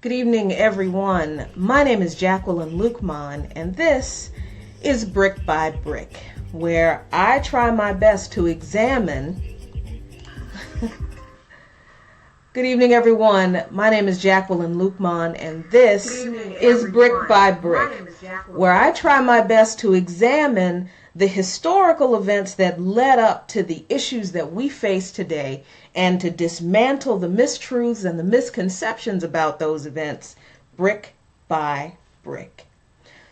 Good evening, everyone. My name is Jacqueline Luqman, and this is Brick by Brick, where I try my best to examine. Good evening, everyone. My name is Jacqueline Luqman, and this is Brick by Brick, where I try my best to examine the historical events that led up to the issues that we face today and to dismantle the mistruths and the misconceptions about those events brick by brick.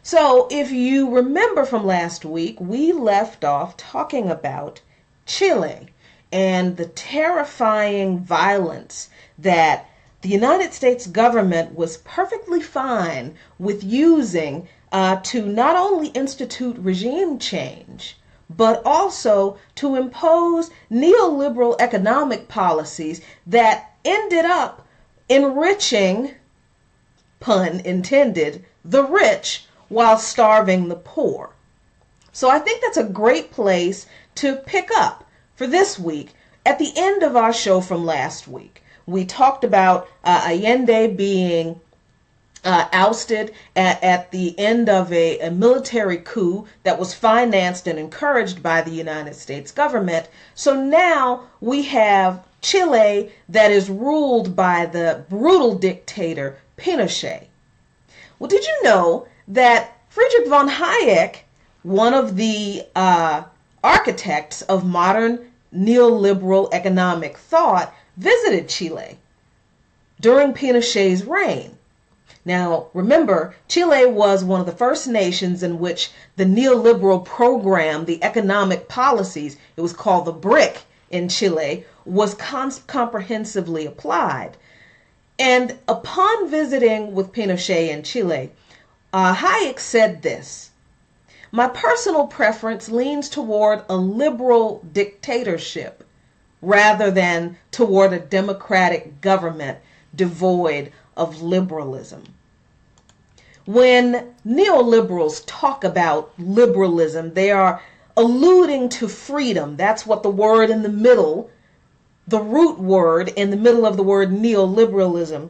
So if you remember from last week, we left off talking about Chile and the terrifying violence that the United States government was perfectly fine with using to not only institute regime change, but also to impose neoliberal economic policies that ended up enriching, pun intended, the rich while starving the poor. So I think that's a great place to pick up for this week. At the end of our show from last week, we talked about Allende being ousted at the end of a military coup that was financed and encouraged by the United States government. So now we have Chile that is ruled by the brutal dictator Pinochet. Well, did you know that Friedrich von Hayek, one of the architects of modern neoliberal economic thought, visited Chile during Pinochet's reign? Now, remember, Chile was one of the first nations in which the neoliberal program, the economic policies, it was called the BRIC in Chile, was comprehensively applied. And upon visiting with Pinochet in Chile, Hayek said this: "My personal preference leans toward a liberal dictatorship rather than toward a democratic government devoid of liberalism." When neoliberals talk about liberalism, they are alluding to freedom. That's what the word in the middle, the root word in the middle of the word neoliberalism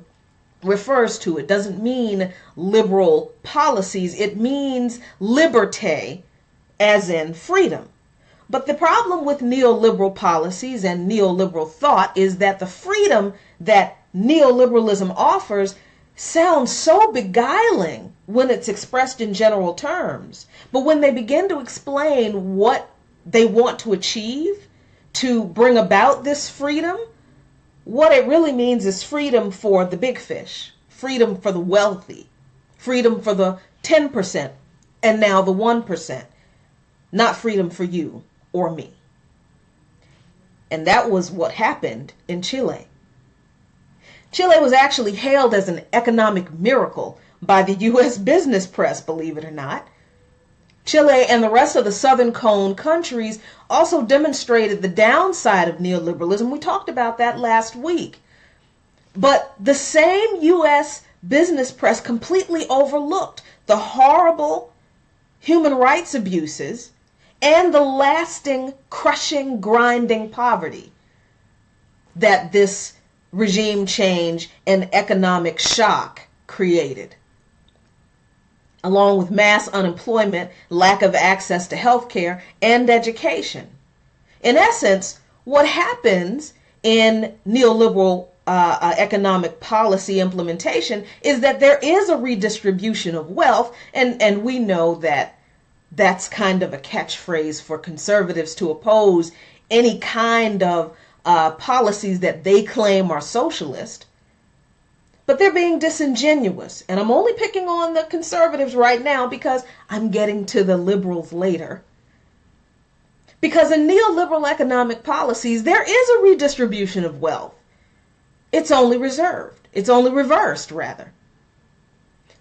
refers to. It doesn't mean liberal policies. It means liberté, as in freedom. But the problem with neoliberal policies and neoliberal thought is that the freedom that neoliberalism offers sounds so beguiling when it's expressed in general terms. But when they begin to explain what they want to achieve to bring about this freedom, what it really means is freedom for the big fish, freedom for the wealthy, freedom for the 10%, and now the 1%, not freedom for you or me. And that was what happened in Chile. Chile was actually hailed as an economic miracle by the U.S. business press, believe it or not. Chile and the rest of the Southern Cone countries also demonstrated the downside of neoliberalism. We talked about that last week. But the same U.S. business press completely overlooked the horrible human rights abuses and the lasting, crushing, grinding poverty that this regime change and economic shock created, along with mass unemployment, lack of access to health care, and education. In essence, what happens in neoliberal economic policy implementation is that there is a redistribution of wealth, and we know that that's kind of a catchphrase for conservatives to oppose any kind of policies that they claim are socialist. But they're being disingenuous. And I'm only picking on the conservatives right now because I'm getting to the liberals later. Because in neoliberal economic policies, there is a redistribution of wealth. It's only reserved. It's only reversed, rather.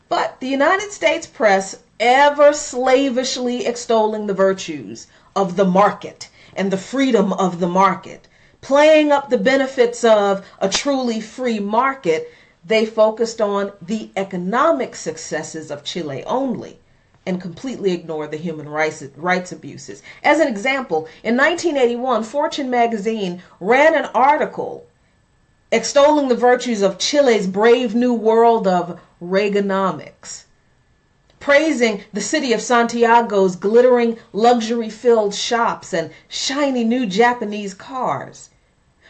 But the United States press, ever slavishly extolling the virtues of the market and the freedom of the market, playing up the benefits of a truly free market, they focused on the economic successes of Chile only and completely ignored the human rights abuses. As an example, in 1981, Fortune magazine ran an article extolling the virtues of Chile's brave new world of Reaganomics, praising the city of Santiago's glittering luxury-filled shops and shiny new Japanese cars.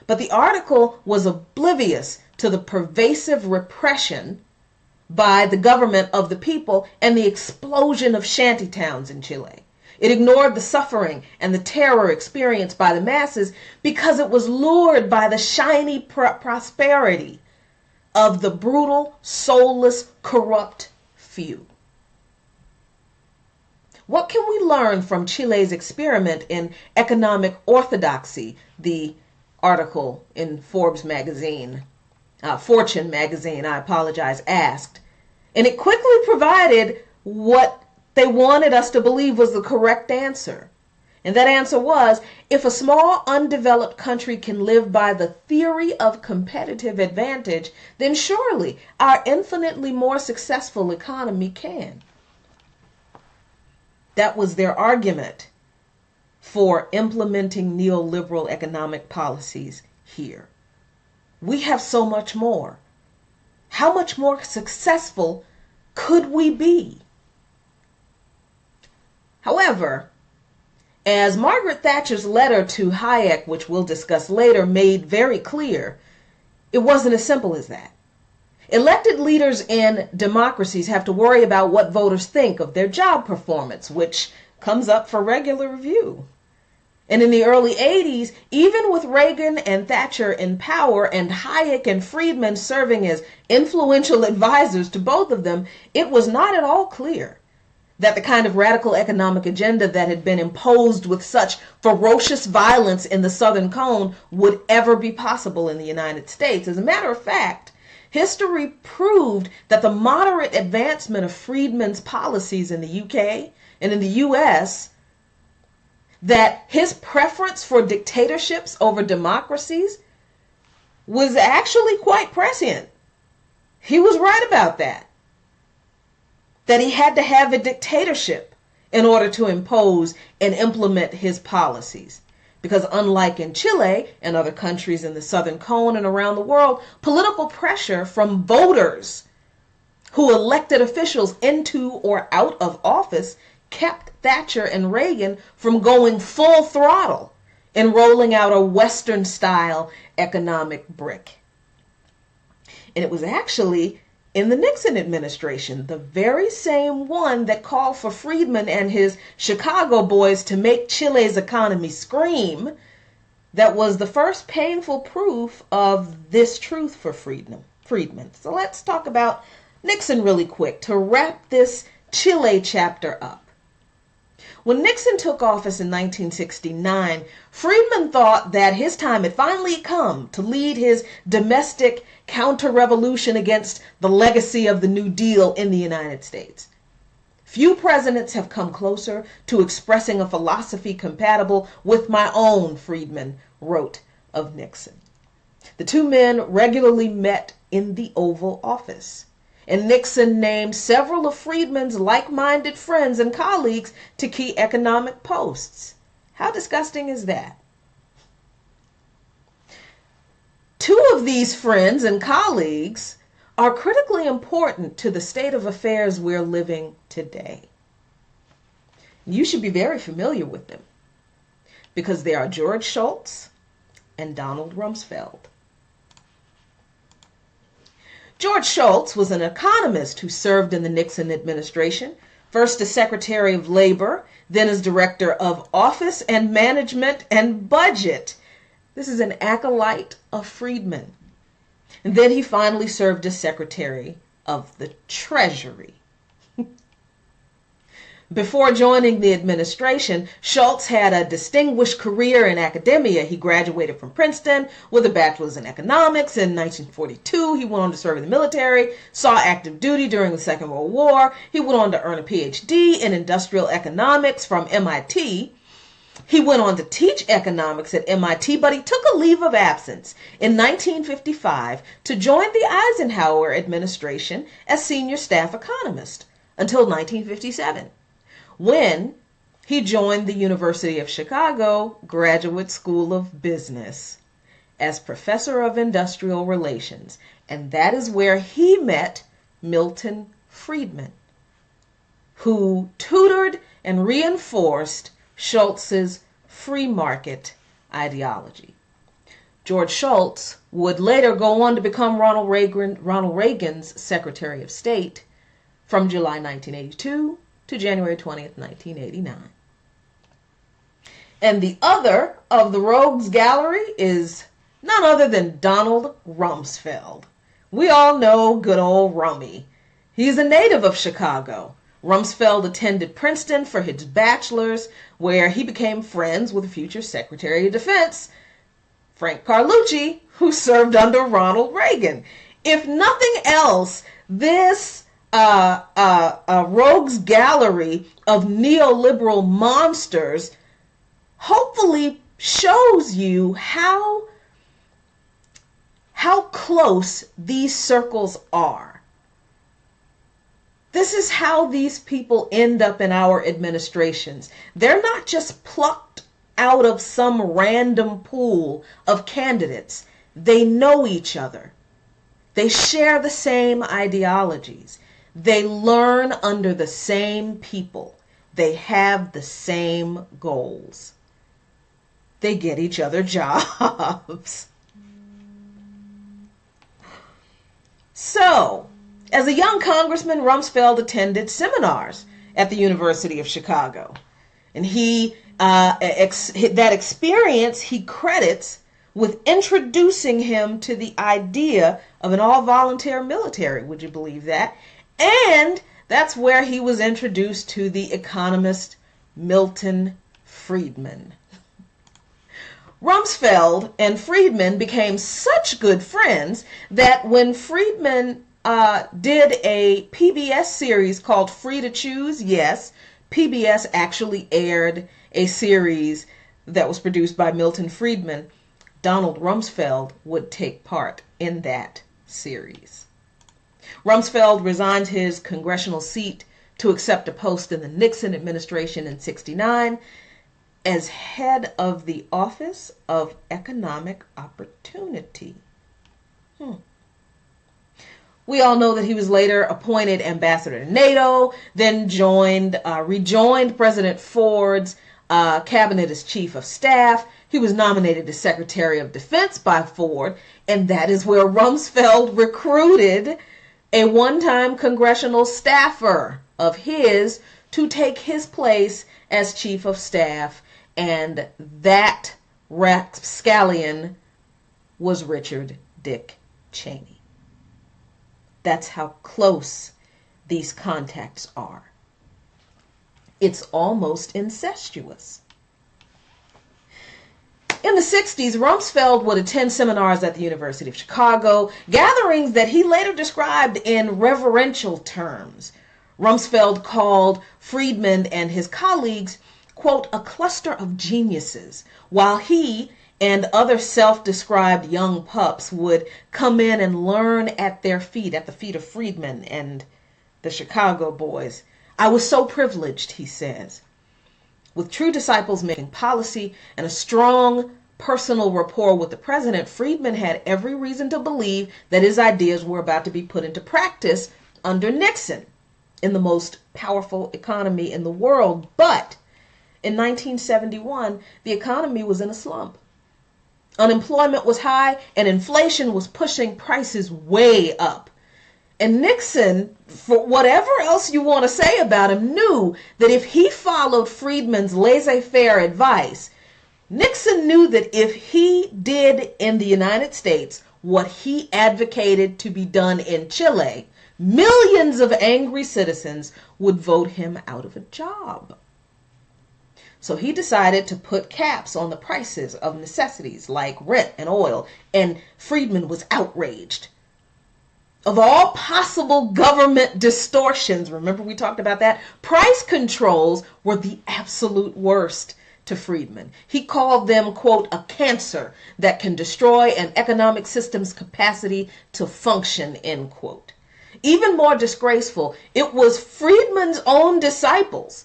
But the article was oblivious to the pervasive repression by the government of the people and the explosion of shantytowns in Chile. It ignored the suffering and the terror experienced by the masses because it was lured by the shiny prosperity of the brutal, soulless, corrupt few. What can we learn from Chile's experiment in economic orthodoxy? The article in Forbes magazine, Fortune magazine, asked. And it quickly provided what they wanted us to believe was the correct answer. And that answer was, if a small, undeveloped country can live by the theory of competitive advantage, then surely our infinitely more successful economy can. That was their argument for implementing neoliberal economic policies here. We have so much more. How much more successful could we be? However, as Margaret Thatcher's letter to Hayek, which we'll discuss later, made very clear, it wasn't as simple as that. Elected leaders in democracies have to worry about what voters think of their job performance, which comes up for regular review. And in the early 80s, even with Reagan and Thatcher in power and Hayek and Friedman serving as influential advisors to both of them, it was not at all clear that the kind of radical economic agenda that had been imposed with such ferocious violence in the Southern Cone would ever be possible in the United States. As a matter of fact, history proved that the moderate advancement of Friedman's policies in the UK and in the US, that his preference for dictatorships over democracies was actually quite prescient. He was right about that. That he had to have a dictatorship in order to impose and implement his policies. Because unlike in Chile and other countries in the Southern Cone and around the world, political pressure from voters who elected officials into or out of office kept Thatcher and Reagan from going full throttle in rolling out a Western-style economic brick. And it was actually in the Nixon administration, the very same one that called for Friedman and his Chicago boys to make Chile's economy scream, that was the first painful proof of this truth for Friedman. So let's talk about Nixon really quick to wrap this Chile chapter up. When Nixon took office in 1969, Friedman thought that his time had finally come to lead his domestic counter-revolution against the legacy of the New Deal in the United States. Few presidents have come closer to expressing a philosophy compatible with my own, Friedman wrote of Nixon. The two men regularly met in the Oval Office, and Nixon named several of Friedman's like-minded friends and colleagues to key economic posts. How disgusting is that? Two of these friends and colleagues are critically important to the state of affairs we're living today. You should be very familiar with them because they are George Shultz and Donald Rumsfeld. George Shultz was an economist who served in the Nixon administration, first as Secretary of Labor, then as Director of Office and Management and Budget. This is an acolyte of Friedman. And then he finally served as Secretary of the Treasury. Before joining the administration, Shultz had a distinguished career in academia. He graduated from Princeton with a bachelor's in economics in 1942. He went on to serve in the military, saw active duty during the Second World War. He went on to earn a PhD in industrial economics from MIT. He went on to teach economics at MIT, but he took a leave of absence in 1955 to join the Eisenhower administration as senior staff economist until 1957. When he joined the University of Chicago Graduate School of Business as professor of industrial relations, and that is where he met Milton Friedman, who tutored and reinforced Schultz's free market ideology. George Shultz would later go on to become Ronald Reagan's Secretary of State from July 1982 to January 20th, 1989. And the other of the rogues gallery is none other than Donald Rumsfeld. We all know good old Rummy. He's a native of Chicago. Rumsfeld attended Princeton for his bachelor's, where he became friends with future Secretary of Defense, Frank Carlucci, who served under Ronald Reagan. If nothing else, this rogues gallery of neoliberal monsters hopefully shows you how close these circles are. This is how these people end up in our administrations. They're not just plucked out of some random pool of candidates. They know each other. They share the same ideologies. They learn under the same people. They have the same goals. They get each other jobs. So, as a young congressman, Rumsfeld attended seminars at the University of Chicago. And that experience he credits with introducing him to the idea of an all-volunteer military. Would you believe that? And that's where he was introduced to the economist Milton Friedman. Rumsfeld and Friedman became such good friends that when Friedman did a PBS series called Free to Choose, yes, PBS actually aired a series that was produced by Milton Friedman. Donald Rumsfeld would take part in that series. Rumsfeld resigned his congressional seat to accept a post in the Nixon administration in '69 as head of the Office of Economic Opportunity. We all know that he was later appointed ambassador to NATO, then rejoined President Ford's cabinet as chief of staff. He was nominated as Secretary of Defense by Ford, and that is where Rumsfeld recruited a one-time congressional staffer of his to take his place as chief of staff, and that rapscallion was Richard Dick Cheney. That's how close these contacts are. It's almost incestuous. In the 60s, Rumsfeld would attend seminars at the University of Chicago, gatherings that he later described in reverential terms. Rumsfeld called Friedman and his colleagues, quote, a cluster of geniuses, while he and other self-described young pups would come in and learn at the feet of Friedman and the Chicago boys. I was so privileged, he says. With true disciples making policy and a strong personal rapport with the president, Friedman had every reason to believe that his ideas were about to be put into practice under Nixon in the most powerful economy in the world. But in 1971, the economy was in a slump. Unemployment was high and inflation was pushing prices way up. And Nixon, for whatever else you want to say about him, knew that if he followed Friedman's laissez-faire advice, Nixon knew that if he did in the United States what he advocated to be done in Chile, millions of angry citizens would vote him out of a job. So he decided to put caps on the prices of necessities like rent and oil, and Friedman was outraged. Of all possible government distortions, remember we talked about that? Price controls were the absolute worst to Friedman. He called them, quote, a cancer that can destroy an economic system's capacity to function, end quote. Even more disgraceful, it was Friedman's own disciples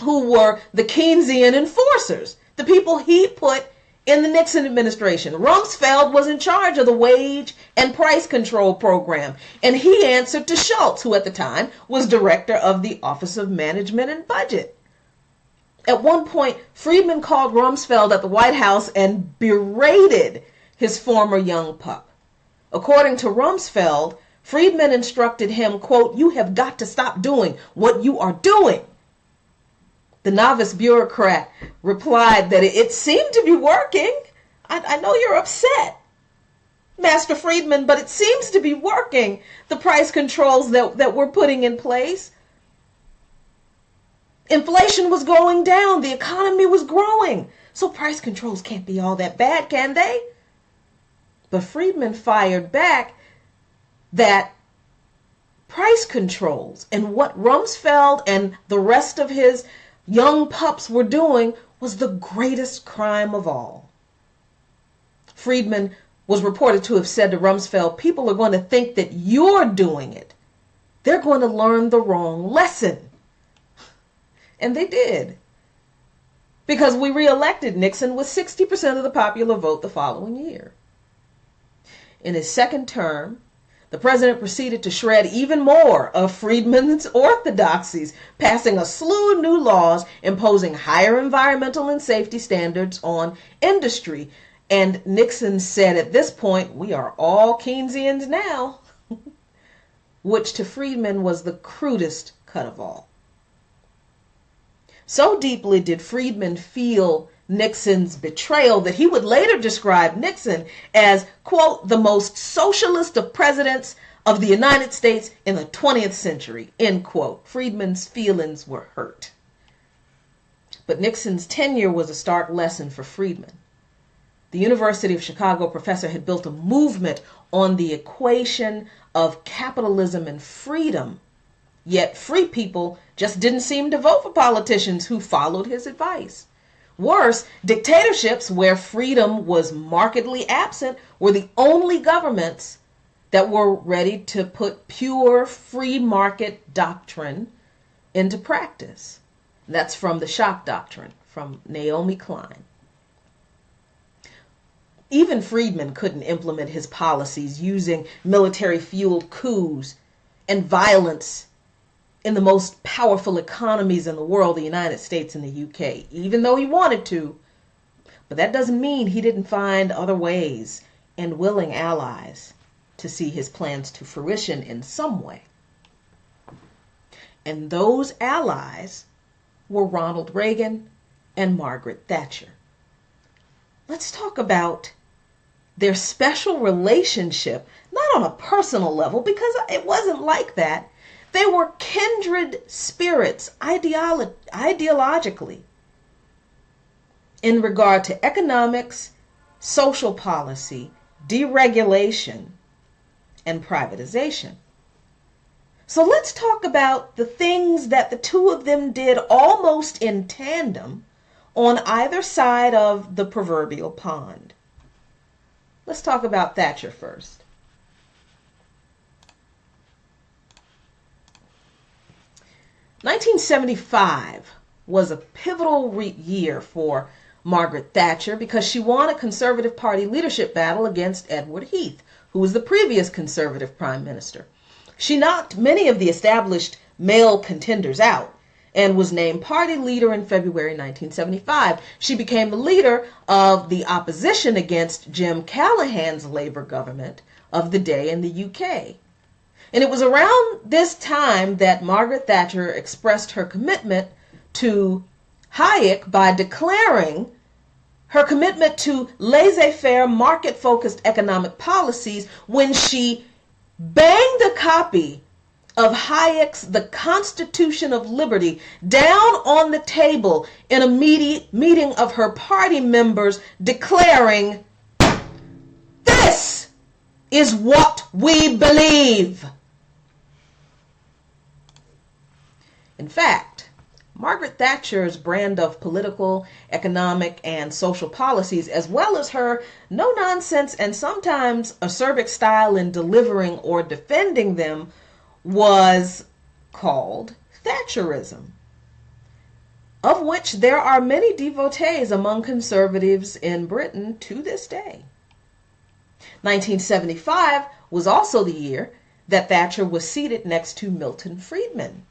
who were the Keynesian enforcers, the people he put in the Nixon administration. Rumsfeld was in charge of the wage and price control program, and he answered to Schultz, who at the time was director of the Office of Management and Budget. At one point, Friedman called Rumsfeld at the White House and berated his former young pup. According to Rumsfeld, Friedman instructed him, quote, "You have got to stop doing what you are doing." The novice bureaucrat replied that it seemed to be working. I know you're upset, Master Friedman, but it seems to be working, the price controls that we're putting in place. Inflation was going down. The economy was growing. So price controls can't be all that bad, can they? But Friedman fired back that price controls and what Rumsfeld and the rest of his young pups were doing was the greatest crime of all. Friedman was reported to have said to Rumsfeld, "People are going to think that you're doing it. They're going to learn the wrong lesson." And they did. Because we reelected Nixon with 60% of the popular vote the following year. In his second term, the president proceeded to shred even more of Friedman's orthodoxies, passing a slew of new laws imposing higher environmental and safety standards on industry. And Nixon said at this point, "We are all Keynesians now," which to Friedman was the crudest cut of all. So deeply did Friedman feel Nixon's betrayal that he would later describe Nixon as, quote, "the most socialist of presidents of the United States in the 20th century," end quote. Friedman's feelings were hurt. But Nixon's tenure was a stark lesson for Friedman. The University of Chicago professor had built a movement on the equation of capitalism and freedom, yet free people just didn't seem to vote for politicians who followed his advice. Worse, dictatorships where freedom was markedly absent were the only governments that were ready to put pure free market doctrine into practice. That's from the shock doctrine, from Naomi Klein. Even Friedman couldn't implement his policies using military-fueled coups and violence in the most powerful economies in the world, the United States and the UK, even though he wanted to. But that doesn't mean he didn't find other ways and willing allies to see his plans to fruition in some way. And those allies were Ronald Reagan and Margaret Thatcher. Let's talk about their special relationship, not on a personal level, because it wasn't like that. They were kindred spirits ideologically in regard to economics, social policy, deregulation, and privatization. So let's talk about the things that the two of them did almost in tandem on either side of the proverbial pond. Let's talk about Thatcher first. 1975 was a pivotal year for Margaret Thatcher because she won a Conservative Party leadership battle against Edward Heath, who was the previous Conservative Prime Minister. She knocked many of the established male contenders out and was named party leader in February 1975. She became the leader of the opposition against Jim Callaghan's Labour government of the day in the UK. And it was around this time that Margaret Thatcher expressed her commitment to Hayek by declaring her commitment to laissez-faire, market-focused economic policies when she banged a copy of Hayek's The Constitution of Liberty down on the table in a meeting of her party members, declaring, "This is what we believe." In fact, Margaret Thatcher's brand of political, economic, and social policies, as well as her no-nonsense and sometimes acerbic style in delivering or defending them, was called Thatcherism. of which there are many devotees among conservatives in Britain to this day. 1975 was also the year that Thatcher was seated next to Milton Friedman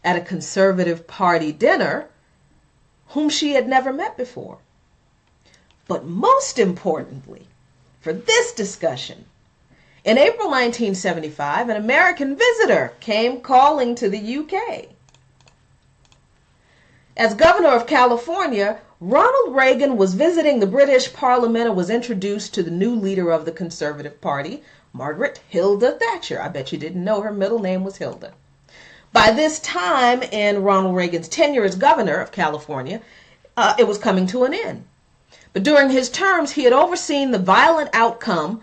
at a Conservative Party dinner whom she had never met before. But most importantly, for this discussion, in April 1975, an American visitor came calling to the UK. As governor of California, Ronald Reagan was visiting the British Parliament and was introduced to the new leader of the Conservative Party, Margaret Hilda Thatcher. I bet you didn't know her middle name was Hilda. By this time in Ronald Reagan's tenure as governor of California, it was coming to an end. But during his terms, he had overseen the violent outcome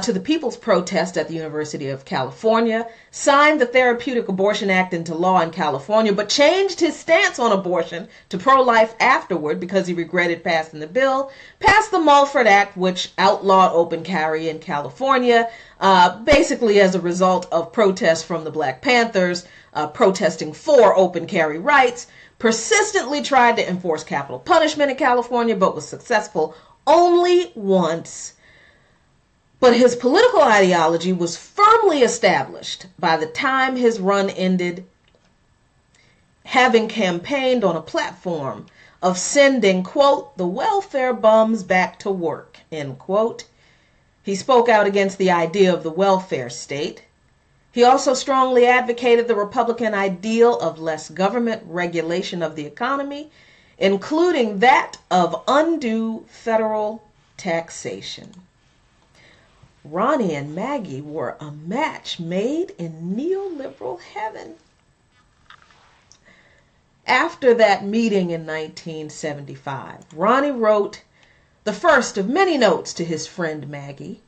to the people's protest at the University of California, signed the Therapeutic Abortion Act into law in California, but changed his stance on abortion to pro-life afterward because he regretted passing the bill, passed the Mulford Act, which outlawed open carry in California, basically as a result of protests from the Black Panthers protesting for open carry rights, persistently tried to enforce capital punishment in California, but was successful only once. But his political ideology was firmly established by the time his run ended, having campaigned on a platform of sending, quote, the welfare bums back to work, end quote. He spoke out against the idea of the welfare state. He also strongly advocated the Republican ideal of less government regulation of the economy, including that of undue federal taxation. Ronnie and Maggie were a match made in neoliberal heaven. After that meeting in 1975, Ronnie wrote the first of many notes to his friend Maggie.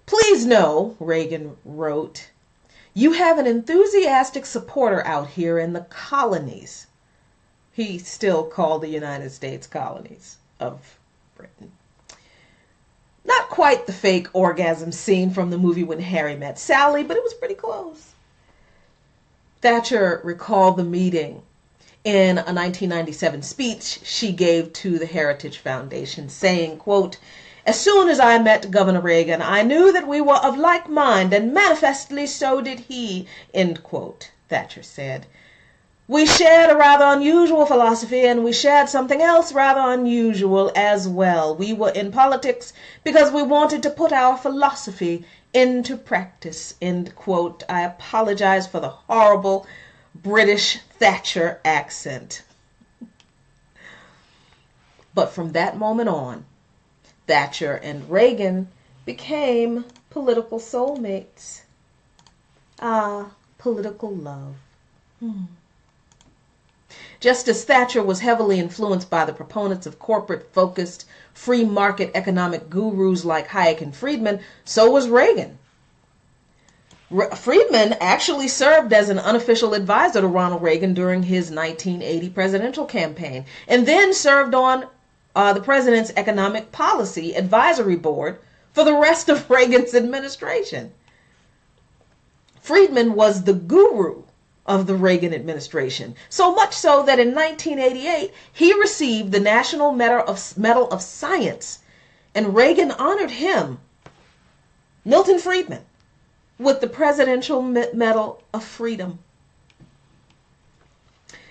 Please know, Reagan wrote, you have an enthusiastic supporter out here in the colonies. He still called the United States colonies of Britain. Not quite the fake orgasm scene from the movie When Harry Met Sally, but it was pretty close. Thatcher recalled the meeting in a 1997 speech she gave to the Heritage Foundation, saying, quote, as soon as I met Governor Reagan, I knew that we were of like mind, and manifestly so did he, end quote, Thatcher said. We shared a rather unusual philosophy, and we shared something else rather unusual as well. We were in politics because we wanted to put our philosophy into practice, end quote. I apologize for the horrible British Thatcher accent. But from that moment on, Thatcher and Reagan became political soulmates. Ah, political love. Just as Thatcher was heavily influenced by the proponents of corporate-focused, free market economic gurus like Hayek and Friedman, so was Reagan. Friedman actually served as an unofficial advisor to Ronald Reagan during his 1980 presidential campaign, and then served on the president's economic policy advisory board for the rest of Reagan's administration. Friedman was the guru of the Reagan administration, so much so that in 1988 he received the National Medal of Science, and Reagan honored him, Milton Friedman, with the Presidential Medal of Freedom.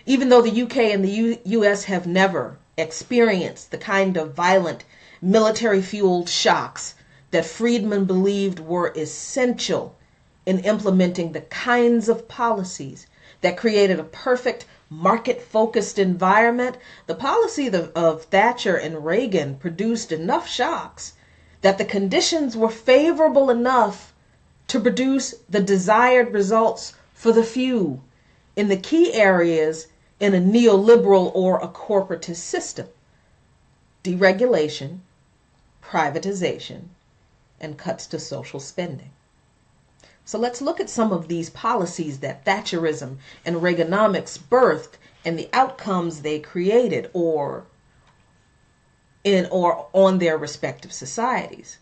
Even though the UK and the US have never experienced the kind of violent military-fueled shocks that Friedman believed were essential in implementing the kinds of policies that created a perfect market-focused environment, the policy of Thatcher and Reagan produced enough shocks that the conditions were favorable enough to produce the desired results for the few in the key areas in a neoliberal or a corporatist system: deregulation, privatization, and cuts to social spending. So let's look at some of these policies that Thatcherism and Reaganomics birthed and the outcomes they created or on their respective societies.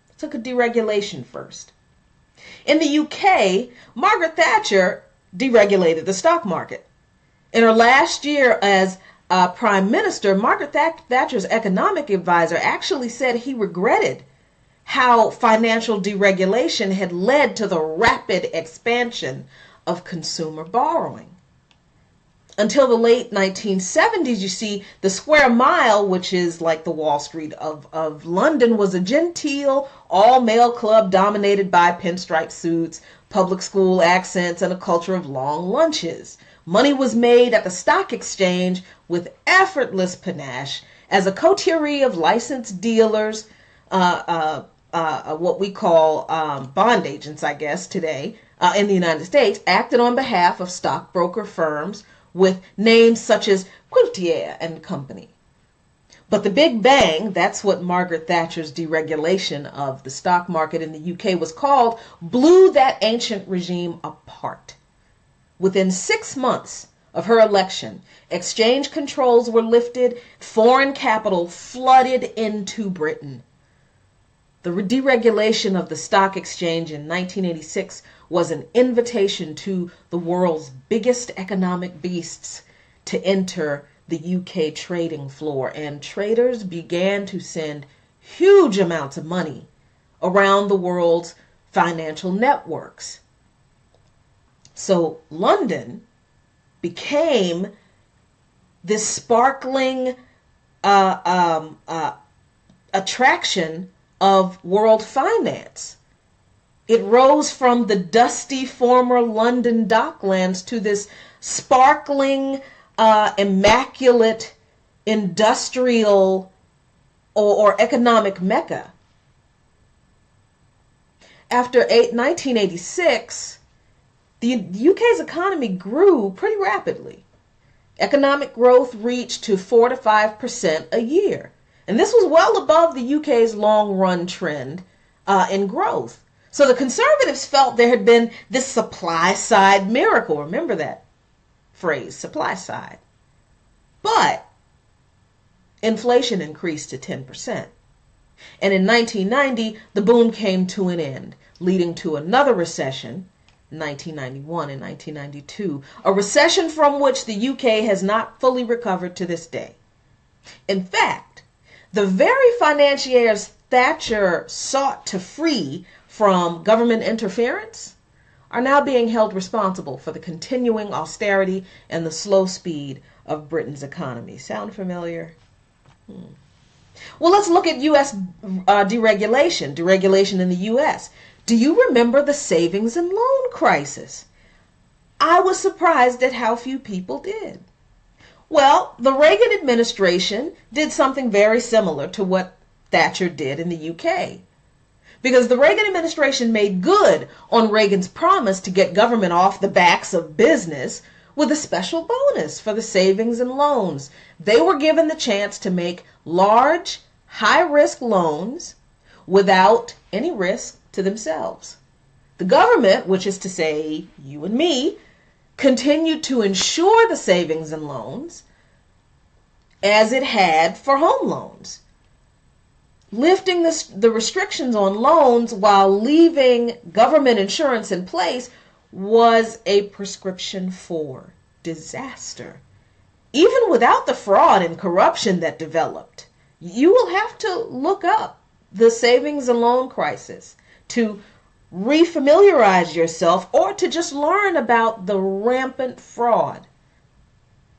Let's look at deregulation first. In the UK, Margaret Thatcher deregulated the stock market. In her last year as Prime Minister, Margaret Thatcher's economic advisor actually said he regretted how financial deregulation had led to the rapid expansion of consumer borrowing. Until the late 1970s, you see, the square mile, which is like the Wall Street of London, was a genteel, all-male club dominated by pinstripe suits, public school accents, and a culture of long lunches. Money was made at the stock exchange with effortless panache as a coterie of licensed dealers, what we call bond agents, I guess, today, in the United States, acted on behalf of stockbroker firms with names such as Quiltier and Company. But the Big Bang, that's what Margaret Thatcher's deregulation of the stock market in the UK was called, blew that ancient regime apart. Within 6 months of her election, exchange controls were lifted, foreign capital flooded into Britain. The deregulation of the stock exchange in 1986 was an invitation to the world's biggest economic beasts to enter the UK trading floor, and traders began to send huge amounts of money around the world's financial networks. So London became this sparkling attraction of world finance. It rose from the dusty former London docklands to this sparkling, immaculate, industrial or economic mecca. After 1986, the UK's economy grew pretty rapidly. Economic growth reached to 4 to 5% a year. And this was well above the UK's long-run trend in growth. So the Conservatives felt there had been this supply-side miracle. Remember that phrase, supply side. But inflation increased to 10%. And in 1990, the boom came to an end, leading to another recession, 1991 and 1992, a recession from which the UK has not fully recovered to this day. In fact, the very financiers Thatcher sought to free from government interference are now being held responsible for the continuing austerity and the slow speed of Britain's economy. Sound familiar? Well, let's look at U.S. deregulation in the U.S. Do you remember the savings and loan crisis? I was surprised at how few people did. Well, the Reagan administration did something very similar to what Thatcher did in the UK. Because the Reagan administration made good on Reagan's promise to get government off the backs of business with a special bonus for the savings and loans. They were given the chance to make large, high-risk loans without any risk to themselves. The government, which is to say you and me, continued to insure the savings and loans as it had for home loans. Lifting the restrictions on loans while leaving government insurance in place was a prescription for disaster. Even without the fraud and corruption that developed, you will have to look up the savings and loan crisis to refamiliarize yourself or to just learn about the rampant fraud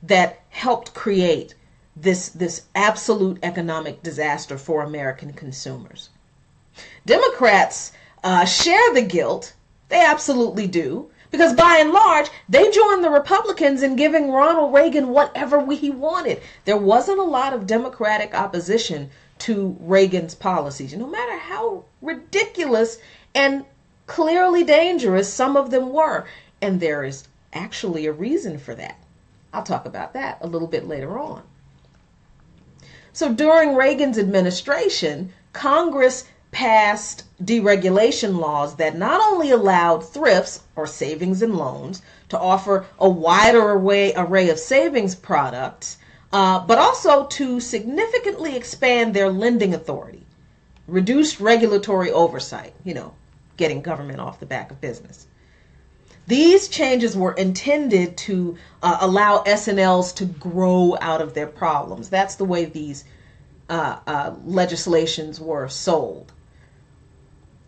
that helped create this absolute economic disaster for American consumers. Democrats share the guilt. They absolutely do. Because by and large, they joined the Republicans in giving Ronald Reagan whatever he wanted. There wasn't a lot of Democratic opposition to Reagan's policies, no matter how ridiculous and clearly dangerous some of them were. And there is actually a reason for that. I'll talk about that a little bit later on. So during Reagan's administration, Congress passed deregulation laws that not only allowed thrifts or savings and loans to offer a wider array of savings products, but also to significantly expand their lending authority, reduced regulatory oversight, getting government off the back of business. These changes were intended to allow S&Ls to grow out of their problems. That's the way these legislations were sold.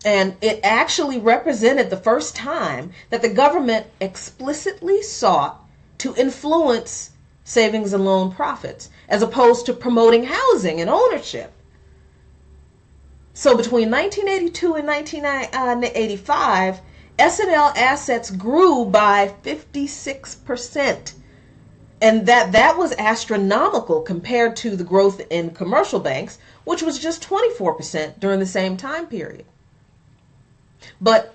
And it actually represented the first time that the government explicitly sought to influence savings and loan profits, as opposed to promoting housing and ownership. So between 1982 and 1985, S&L assets grew by 56%. And that was astronomical compared to the growth in commercial banks, which was just 24% during the same time period. But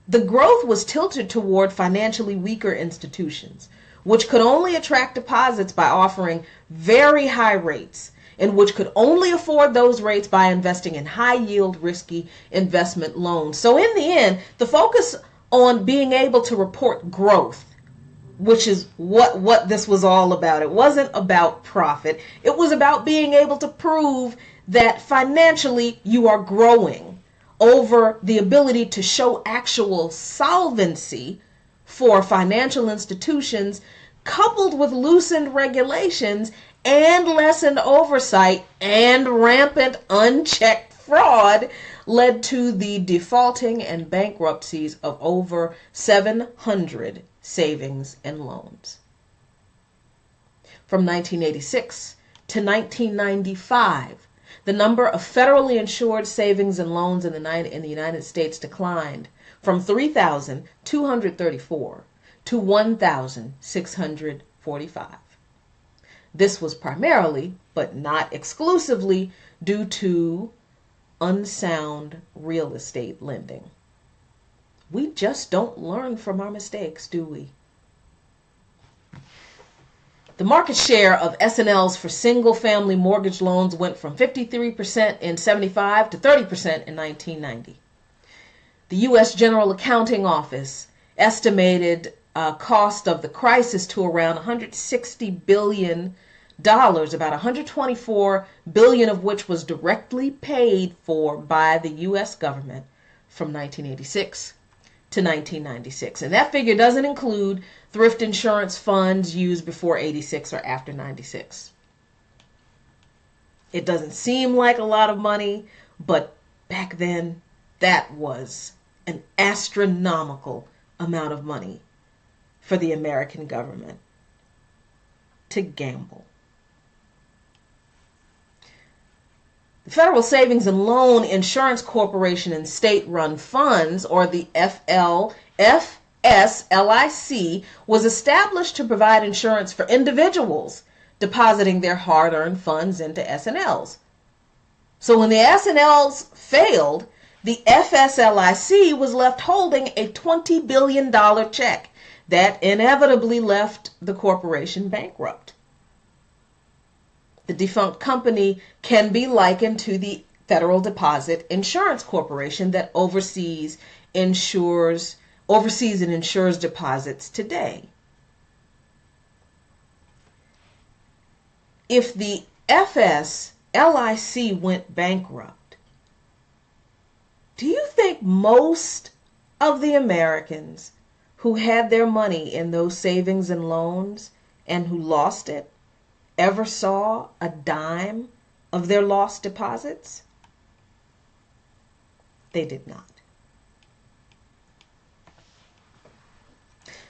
the growth was tilted toward financially weaker institutions, which could only attract deposits by offering very high rates, and which could only afford those rates by investing in high-yield, risky investment loans. So in the end, the focus on being able to report growth, which is what this was all about. It wasn't about profit. It was about being able to prove that financially you are growing, over the ability to show actual solvency for financial institutions, coupled with loosened regulations and lessened oversight and rampant unchecked fraud, led to the defaulting and bankruptcies of over 700 savings and loans. From 1986 to 1995, the number of federally insured savings and loans in the United States declined from 3,234 to 1,645. This was primarily, but not exclusively, due to unsound real estate lending. We just don't learn from our mistakes, do we? The market share of S&Ls for single-family mortgage loans went from 53% in 75 to 30% in 1990. The U.S. General Accounting Office estimated cost of the crisis to around $160 billion, about $124 billion of which was directly paid for by the U.S. government from 1986 to 1996. And that figure doesn't include thrift insurance funds used before 86 or after 96. It doesn't seem like a lot of money, but back then that was an astronomical amount of money for the American government to gamble. The Federal Savings and Loan Insurance Corporation and state-run funds, or the FSLIC, was established to provide insurance for individuals depositing their hard-earned funds into S&Ls. So when the S&Ls failed, the FSLIC was left holding a $20 billion check that inevitably left the corporation bankrupt. The defunct company can be likened to the Federal Deposit Insurance Corporation that oversees and insures deposits today. If the FSLIC went bankrupt, do you think most of the Americans who had their money in those savings and loans and who lost it ever saw a dime of their lost deposits? They did not.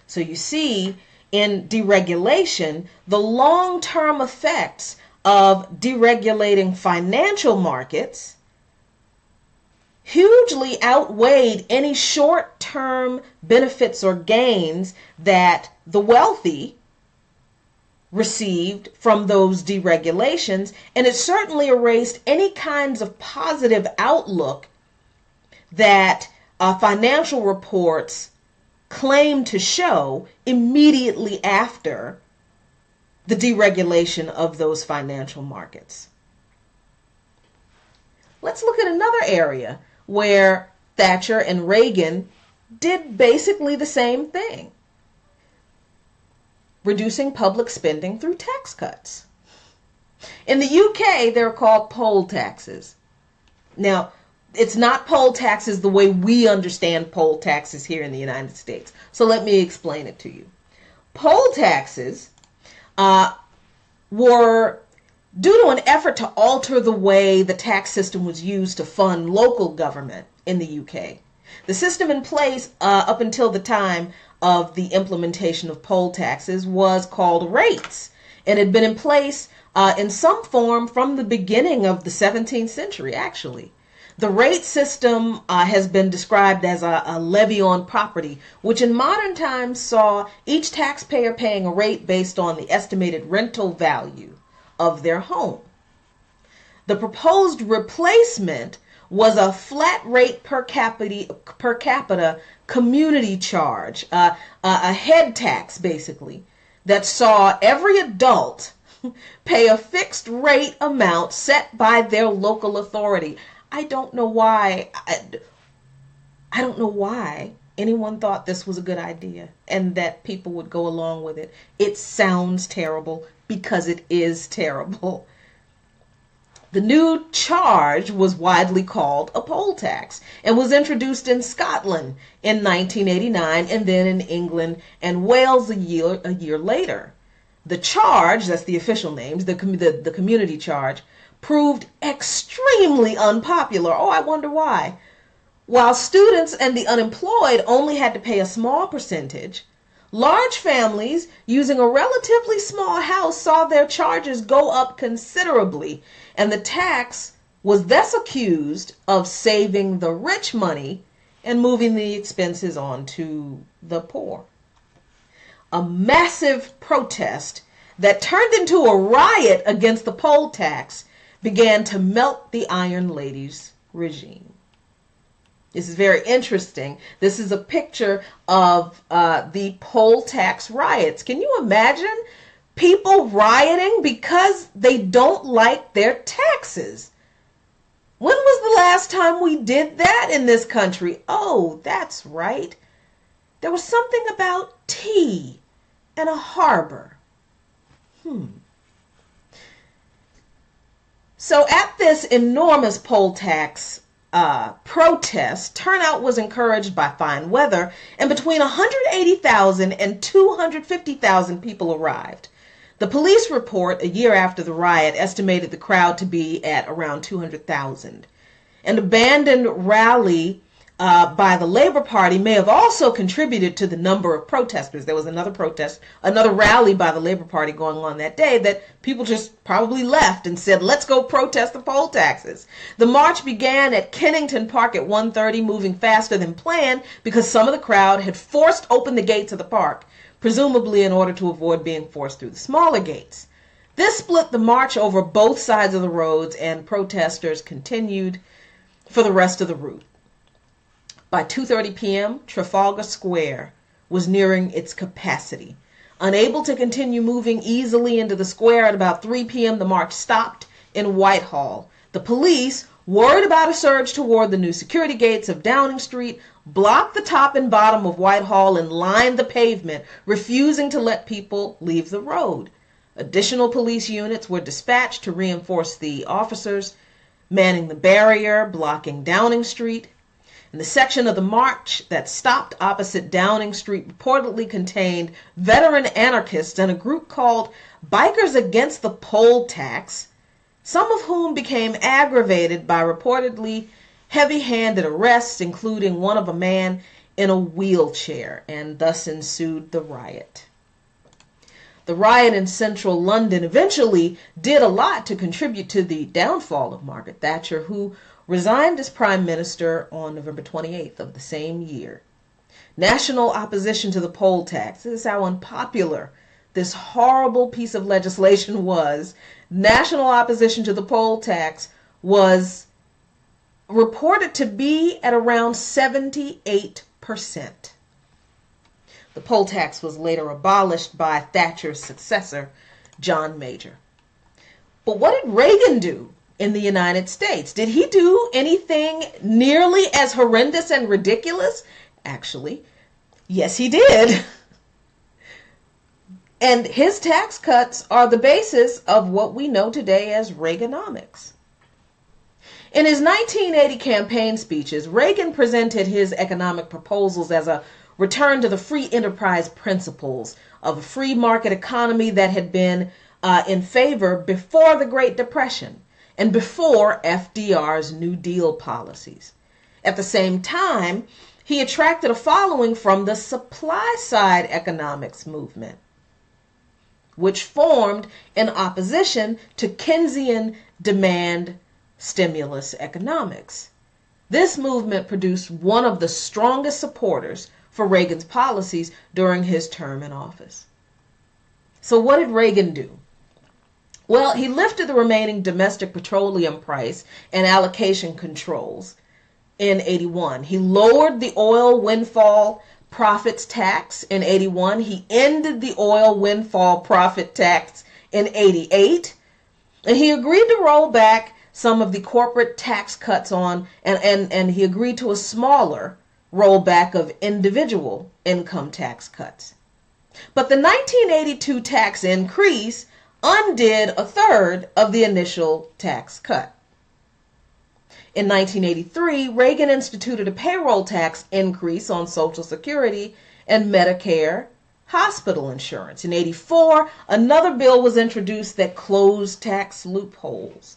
So you see, in deregulation, the long-term effects of deregulating financial markets hugely outweighed any short-term benefits or gains that the wealthy received from those deregulations, and it certainly erased any kinds of positive outlook that financial reports claim to show immediately after the deregulation of those financial markets. Let's look at another area where Thatcher and Reagan did basically the same thing: reducing public spending through tax cuts. In the UK, they're called poll taxes. Now, it's not poll taxes the way we understand poll taxes here in the United States. So let me explain it to you. Poll taxes were due to an effort to alter the way the tax system was used to fund local government in the UK. The system in place up until the time of the implementation of poll taxes was called rates, and had been in place in some form from the beginning of the 17th century, actually. The rate system has been described as a levy on property, which in modern times saw each taxpayer paying a rate based on the estimated rental value of their home. The proposed replacement was a flat rate per capita community charge, a head tax basically, that saw every adult pay a fixed rate amount set by their local authority. I don't know why. I don't know why anyone thought this was a good idea and that people would go along with it. It sounds terrible because it is terrible. The new charge was widely called a poll tax and was introduced in Scotland in 1989 and then in England and Wales a year later. The charge, that's the official name, the community charge, proved extremely unpopular. Oh, I wonder why. While students and the unemployed only had to pay a small percentage, large families using a relatively small house saw their charges go up considerably, and the tax was thus accused of saving the rich money and moving the expenses on to the poor. A massive protest that turned into a riot against the poll tax began to melt the Iron Lady's regime. This is very interesting. This is a picture of the poll tax riots. Can you imagine people rioting because they don't like their taxes? When was the last time we did that in this country? Oh, that's right. There was something about tea and a harbor. So at this enormous poll tax protest, turnout was encouraged by fine weather, and between 180,000 and 250,000 people arrived. The police report a year after the riot estimated the crowd to be at around 200,000. An abandoned rally by the Labor Party may have also contributed to the number of protesters. There was another rally by the Labor Party going on that day that people just probably left and said, let's go protest the poll taxes. The march began at Kennington Park at 1:30, moving faster than planned because some of the crowd had forced open the gates of the park, presumably in order to avoid being forced through the smaller gates. This split the march over both sides of the roads, and protesters continued for the rest of the route. By 2:30 p.m., Trafalgar Square was nearing its capacity. Unable to continue moving easily into the square, at about 3 p.m., the march stopped in Whitehall. The police, worried about a surge toward the new security gates of Downing Street, blocked the top and bottom of Whitehall and lined the pavement, refusing to let people leave the road. Additional police units were dispatched to reinforce the officers manning the barrier, blocking Downing Street. And the section of the march that stopped opposite Downing Street reportedly contained veteran anarchists and a group called Bikers Against the Poll Tax, some of whom became aggravated by reportedly heavy-handed arrests, including one of a man in a wheelchair, and thus ensued the riot. The riot in central London eventually did a lot to contribute to the downfall of Margaret Thatcher, who resigned as Prime Minister on November 28th of the same year. National opposition to the poll tax, this is how unpopular this horrible piece of legislation was. National opposition to the poll tax was reported to be at around 78%. The poll tax was later abolished by Thatcher's successor, John Major. But what did Reagan do in the United States? Did he do anything nearly as horrendous and ridiculous? Actually, yes, he did. And his tax cuts are the basis of what we know today as Reaganomics. In his 1980 campaign speeches, Reagan presented his economic proposals as a return to the free enterprise principles of a free market economy that had been in favor before the Great Depression and before FDR's New Deal policies. At the same time, he attracted a following from the supply-side economics movement, which formed in opposition to Keynesian demand stimulus economics. This movement produced one of the strongest supporters for Reagan's policies during his term in office. So what did Reagan do? Well, he lifted the remaining domestic petroleum price and allocation controls in 81. He lowered the oil windfall profits tax in 81. He ended the oil windfall profit tax in 88. And he agreed to roll back some of the corporate tax cuts on, and he agreed to a smaller rollback of individual income tax cuts. But the 1982 tax increase undid a third of the initial tax cut. In 1983, Reagan instituted a payroll tax increase on Social Security and Medicare hospital insurance. In 84, another bill was introduced that closed tax loopholes.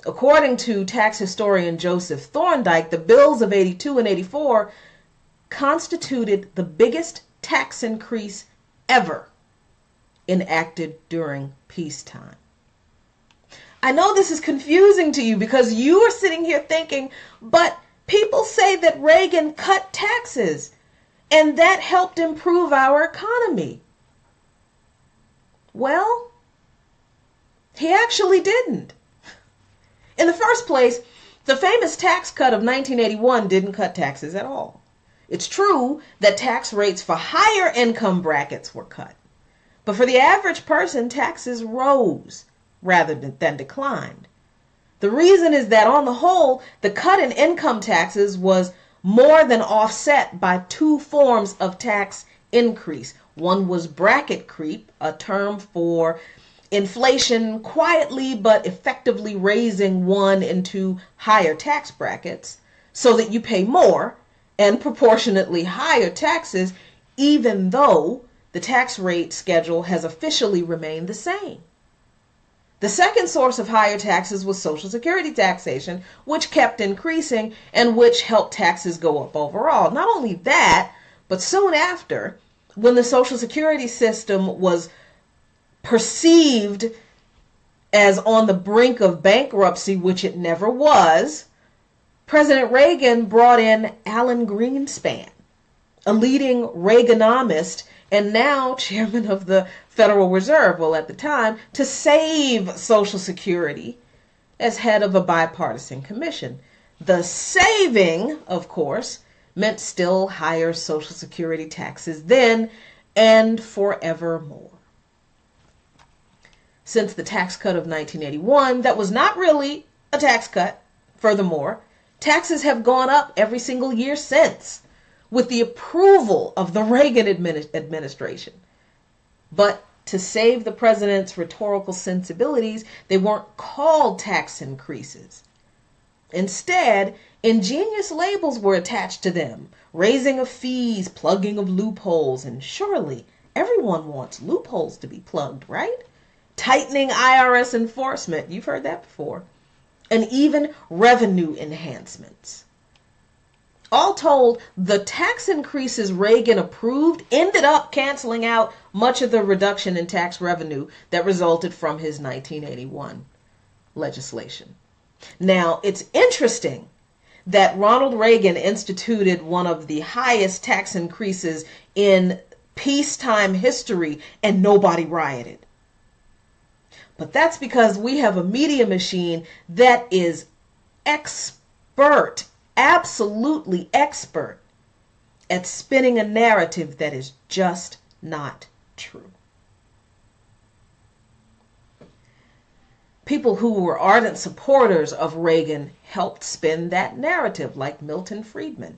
According to tax historian Joseph Thorndike, the bills of 82 and 84 constituted the biggest tax increase ever enacted during peacetime. I know this is confusing to you because you are sitting here thinking, but people say that Reagan cut taxes and that helped improve our economy. Well, he actually didn't. In the first place, the famous tax cut of 1981 didn't cut taxes at all. It's true that tax rates for higher income brackets were cut, but for the average person, taxes rose rather than declined. The reason is that on the whole, the cut in income taxes was more than offset by two forms of tax increase. One was bracket creep, a term for inflation quietly but effectively raising one into higher tax brackets so that you pay more and proportionately higher taxes, even though the tax rate schedule has officially remained the same. The second source of higher taxes was Social Security taxation, which kept increasing and which helped taxes go up overall. Not only that, but soon after, when the Social Security system was perceived as on the brink of bankruptcy, which it never was, President Reagan brought in Alan Greenspan, a leading Reaganomist and now chairman of the Federal Reserve, well, at the time, to save Social Security as head of a bipartisan commission. The saving, of course, meant still higher Social Security taxes then and forevermore. Since the tax cut of 1981, that was not really a tax cut. Furthermore, taxes have gone up every single year since, with the approval of the Reagan administration. But to save the president's rhetorical sensibilities, they weren't called tax increases. Instead, ingenious labels were attached to them: raising of fees, plugging of loopholes, and surely everyone wants loopholes to be plugged, right? Tightening IRS enforcement, you've heard that before, and even revenue enhancements. All told, the tax increases Reagan approved ended up canceling out much of the reduction in tax revenue that resulted from his 1981 legislation. Now, it's interesting that Ronald Reagan instituted one of the highest tax increases in peacetime history and nobody rioted. But that's because we have a media machine that is expert, absolutely expert, at spinning a narrative that is just not true. People who were ardent supporters of Reagan helped spin that narrative, like Milton Friedman.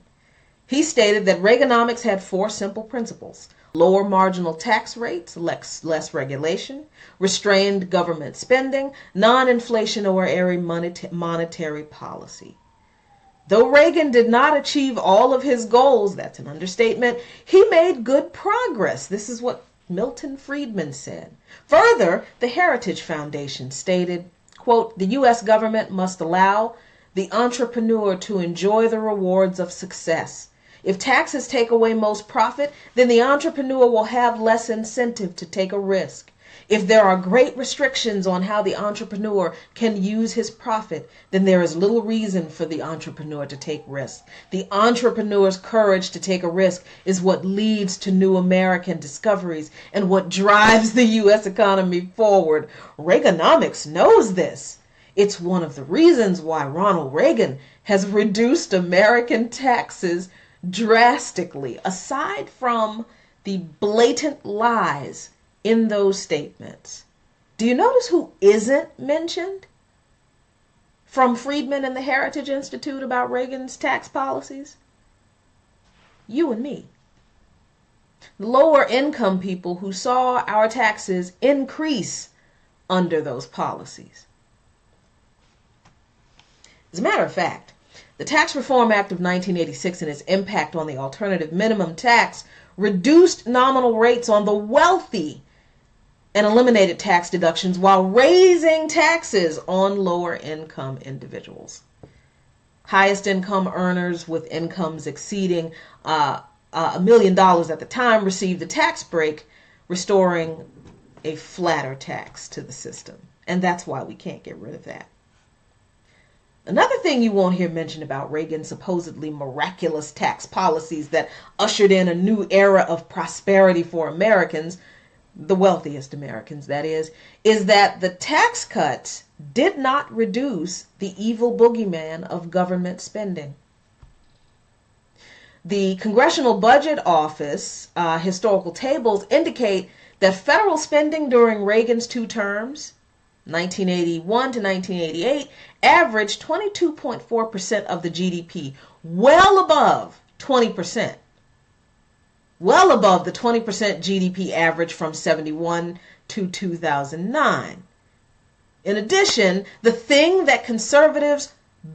He stated that Reaganomics had four simple principles: lower marginal tax rates, less regulation, restrained government spending, non-inflationary monetary policy. Though Reagan did not achieve all of his goals, that's an understatement, he made good progress. This is what Milton Friedman said. Further, the Heritage Foundation stated, quote, "The U.S. government must allow the entrepreneur to enjoy the rewards of success. If taxes take away most profit, then the entrepreneur will have less incentive to take a risk. If there are great restrictions on how the entrepreneur can use his profit, then there is little reason for the entrepreneur to take risks. The entrepreneur's courage to take a risk is what leads to new American discoveries and what drives the U.S. economy forward. Reaganomics knows this. It's one of the reasons why Ronald Reagan has reduced American taxes drastically, aside from the blatant lies in those statements. Do you notice who isn't mentioned from Friedman and the Heritage Institute about Reagan's tax policies? You and me. Lower income people who saw our taxes increase under those policies. As a matter of fact, the Tax Reform Act of 1986 and its impact on the alternative minimum tax reduced nominal rates on the wealthy and eliminated tax deductions while raising taxes on lower income individuals. Highest income earners with incomes exceeding $1 million at the time received a tax break, restoring a flatter tax to the system. And that's why we can't get rid of that. Another thing you won't hear mentioned about Reagan's supposedly miraculous tax policies that ushered in a new era of prosperity for Americans, the wealthiest Americans that is that the tax cuts did not reduce the evil boogeyman of government spending. The Congressional Budget Office historical tables indicate that federal spending during Reagan's two terms, 1981 to 1988, averaged 22.4% of the GDP, well above 20%. Well above the 20% GDP average from 71 to 2009. In addition, the thing that conservatives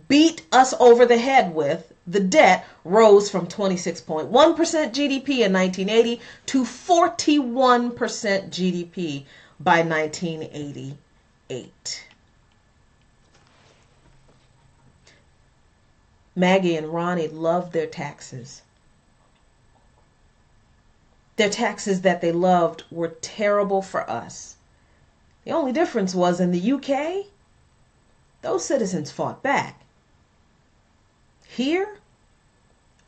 beat us over the head with, the debt, rose from 26.1% GDP in 1980 to 41% GDP by 1988. Maggie and Ronnie loved their taxes. Their taxes that they loved were terrible for us. The only difference was in the UK, those citizens fought back. Here,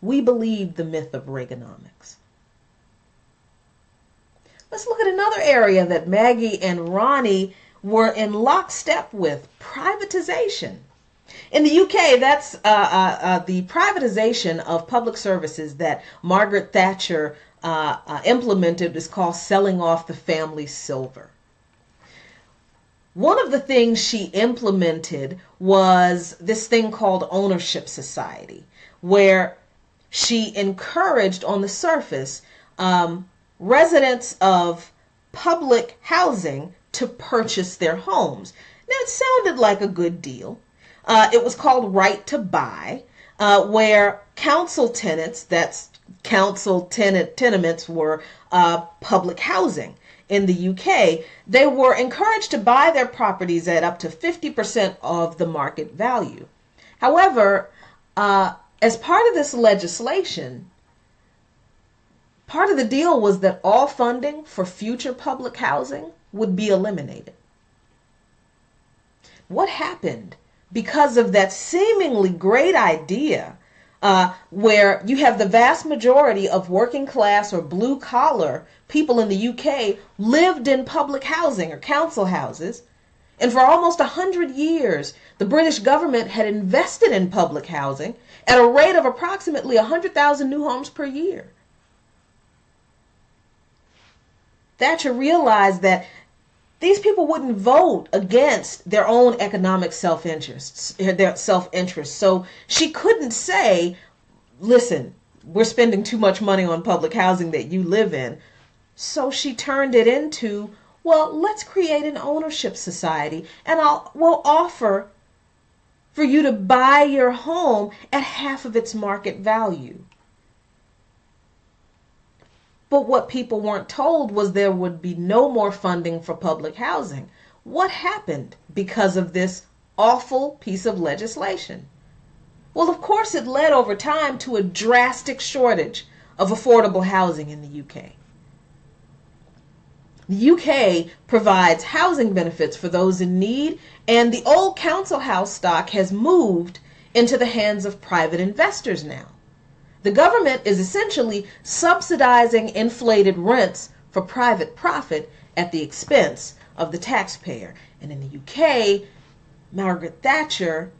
we believed the myth of Reaganomics. Let's look at another area that Maggie and Ronnie were in lockstep with, privatization. In the UK, that's the privatization of public services that Margaret Thatcher implemented is called selling off the family silver. One of the things she implemented was this thing called ownership society, where she encouraged on the surface residents of public housing to purchase their homes. Now, it sounded like a good deal. It was called right to buy, where council tenants, that's council tenements, were public housing. In the UK, they were encouraged to buy their properties at up to 50% of the market value. However, as part of this legislation, part of the deal was that all funding for future public housing would be eliminated. What happened because of that seemingly great idea, where you have the vast majority of working class or blue collar people in the UK lived in public housing or council houses, and for almost 100 years the British government had invested in public housing at a rate of approximately 100,000 new homes per year. Thatcher realized that these people wouldn't vote against their own economic self-interest. So she couldn't say, listen, we're spending too much money on public housing that you live in. So she turned it into, well, let's create an ownership society, and we'll offer for you to buy your home at half of its market value. But what people weren't told was there would be no more funding for public housing. What happened because of this awful piece of legislation? Well, of course, it led over time to a drastic shortage of affordable housing in the UK. The UK provides housing benefits for those in need, and the old council house stock has moved into the hands of private investors now. The government is essentially subsidizing inflated rents for private profit at the expense of the taxpayer. And in the UK, Margaret Thatcher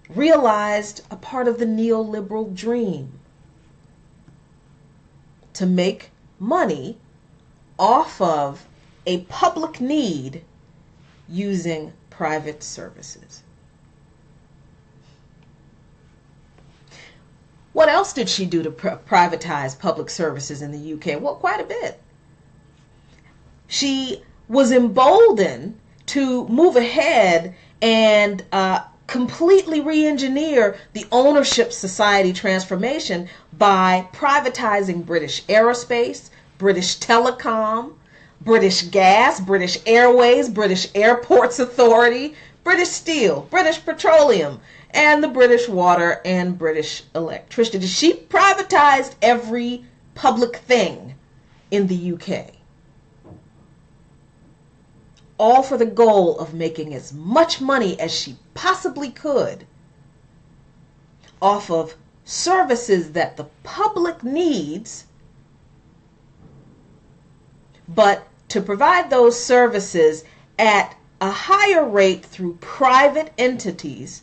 realized a part of the neoliberal dream: to make money off of a public need using private services. What else did she do to privatize public services in the UK? Well, quite a bit. She was emboldened to move ahead and completely re-engineer the ownership society transformation by privatizing British aerospace, British telecom, British gas, British airways, British airports authority, British steel, British petroleum, and the British water and British electricity. She privatized every public thing in the UK, all for the goal of making as much money as she possibly could off of services that the public needs, but to provide those services at a higher rate through private entities,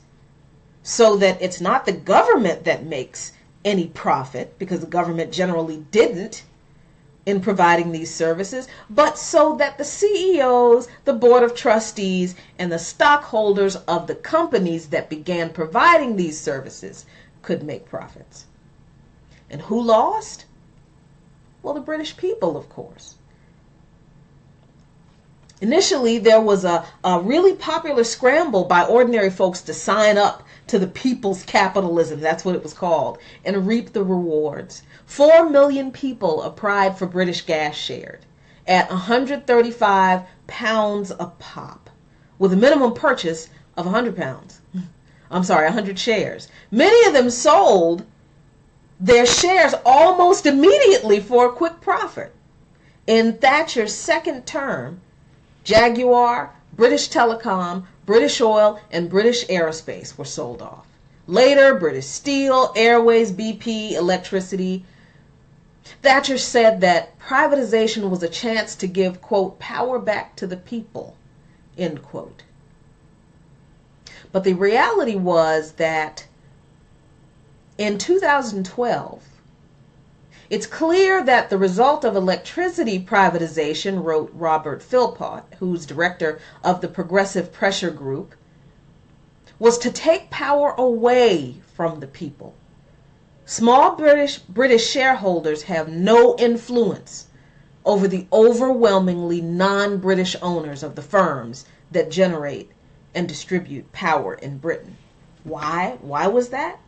so that it's not the government that makes any profit, because the government generally didn't in providing these services, but so that the CEOs, the board of trustees, and the stockholders of the companies that began providing these services could make profits. And who lost? Well, the British people, of course. Initially, there was a really popular scramble by ordinary folks to sign up to the people's capitalism, that's what it was called, and reap the rewards. 4 million people applied for British gas shares at £135 a pop, with a minimum purchase of £100 shares. Many of them sold their shares almost immediately for a quick profit. In Thatcher's second term, Jaguar, British Telecom, British Oil, and British Aerospace were sold off. Later, British Steel, Airways, BP, electricity. Thatcher said that privatization was a chance to give, quote, power back to the people, end quote. But the reality was that in 2012, it's clear that the result of electricity privatization, wrote Robert Philpott, who's director of the Progressive Pressure Group, was to take power away from the people. Small British shareholders have no influence over the overwhelmingly non-British owners of the firms that generate and distribute power in Britain. Why? Why was that?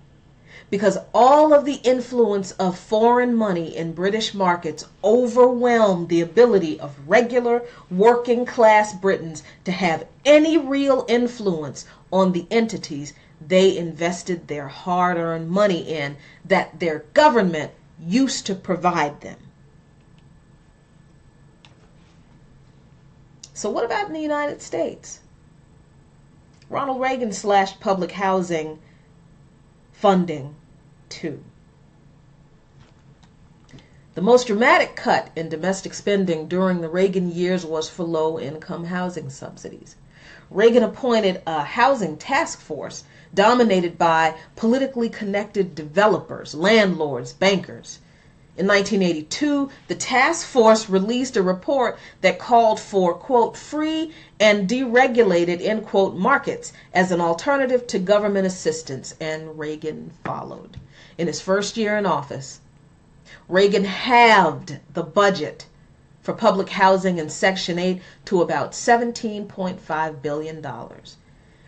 Because all of the influence of foreign money in British markets overwhelmed the ability of regular working class Britons to have any real influence on the entities they invested their hard-earned money in that their government used to provide them. So what about in the United States? Ronald Reagan slashed public housing funding too. The most dramatic cut in domestic spending during the Reagan years was for low-income housing subsidies. Reagan appointed a housing task force dominated by politically connected developers, landlords, bankers. In 1982, the task force released a report that called for, quote, free and deregulated, end quote, markets as an alternative to government assistance, and Reagan followed. In his first year in office, Reagan halved the budget for public housing in Section 8 to about $17.5 billion.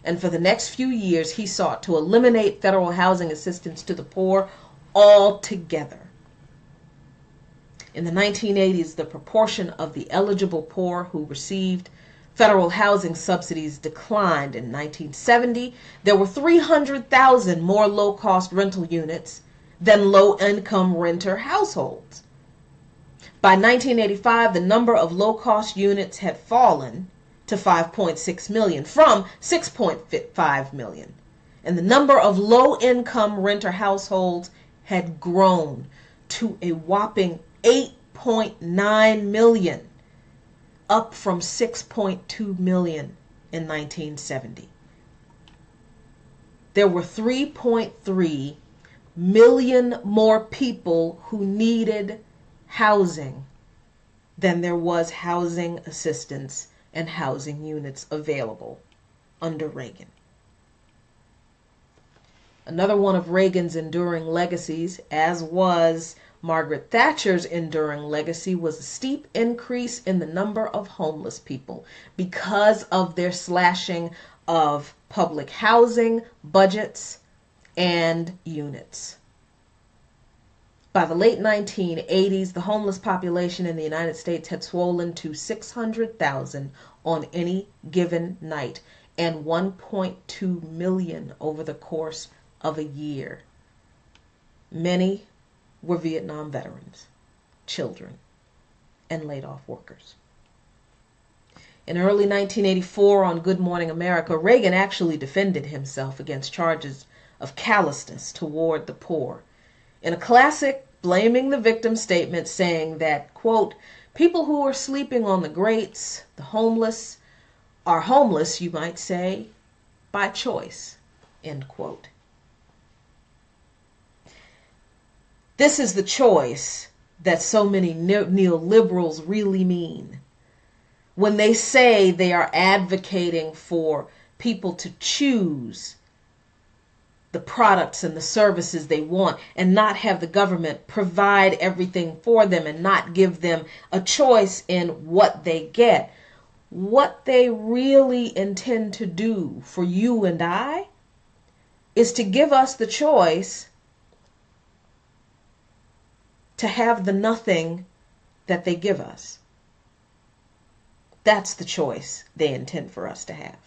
And for the next few years, he sought to eliminate federal housing assistance to the poor altogether. In the 1980s, the proportion of the eligible poor who received federal housing subsidies declined. In 1970, there were 300,000 more low-cost rental units than low-income renter households. By 1985, the number of low-cost units had fallen to 5.6 million from 6.5 million, and the number of low-income renter households had grown to a whopping 8.9 million, up from 6.2 million in 1970. There were 3.3 million more people who needed housing than there was housing assistance and housing units available under Reagan. Another one of Reagan's enduring legacies, as was Margaret Thatcher's enduring legacy, was a steep increase in the number of homeless people because of their slashing of public housing budgets and units. By the late 1980s, the homeless population in the United States had swollen to 600,000 on any given night and 1.2 million over the course of a year. Many were Vietnam veterans, children, and laid-off workers. In early 1984, on Good Morning America, Reagan actually defended himself against charges of callousness toward the poor in a classic blaming the victim statement, saying that, quote, people who are sleeping on the grates, the homeless, are homeless, you might say, by choice, end quote. This is the choice that so many neoliberals really mean when they say they are advocating for people to choose the products and the services they want and not have the government provide everything for them and not give them a choice in what they get. What they really intend to do for you and I is to give us the choice to have the nothing that they give us. That's the choice they intend for us to have.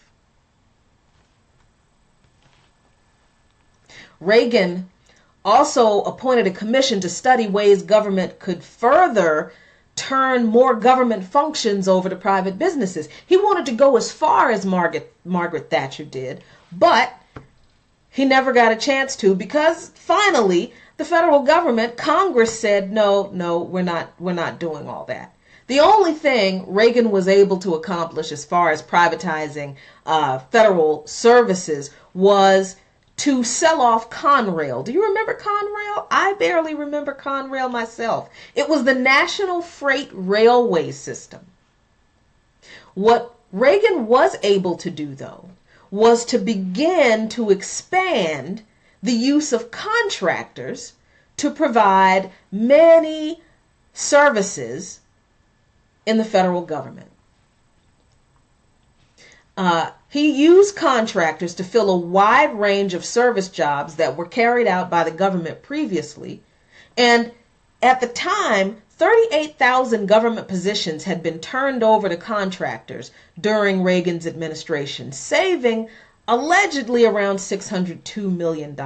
Reagan also appointed a commission to study ways government could further turn more government functions over to private businesses. He wanted to go as far as Margaret Thatcher did, but he never got a chance to because finally the federal government, Congress said, no, we're not doing all that. The only thing Reagan was able to accomplish as far as privatizing federal services was to sell off Conrail. Do you remember Conrail? I barely remember Conrail myself. It was the National Freight Railway System. What Reagan was able to do, though, was to begin to expand the use of contractors to provide many services in the federal government. He used contractors to fill a wide range of service jobs that were carried out by the government previously. And at the time, 38,000 government positions had been turned over to contractors during Reagan's administration, saving allegedly around $602 million.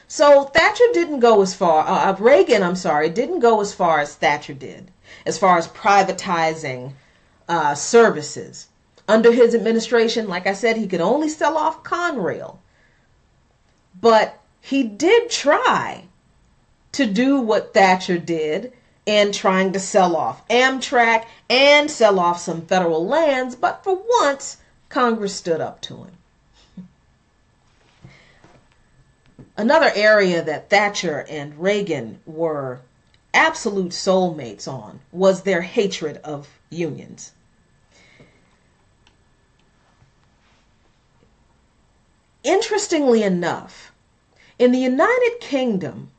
So Thatcher didn't go as far, Reagan, didn't go as far as Thatcher did, as far as privatizing services. Under his administration, like I said, he could only sell off Conrail. But he did try to do what Thatcher did in trying to sell off Amtrak and sell off some federal lands, but for once, Congress stood up to him. Another area that Thatcher and Reagan were absolute soulmates on was their hatred of unions. Interestingly enough, in the United Kingdom,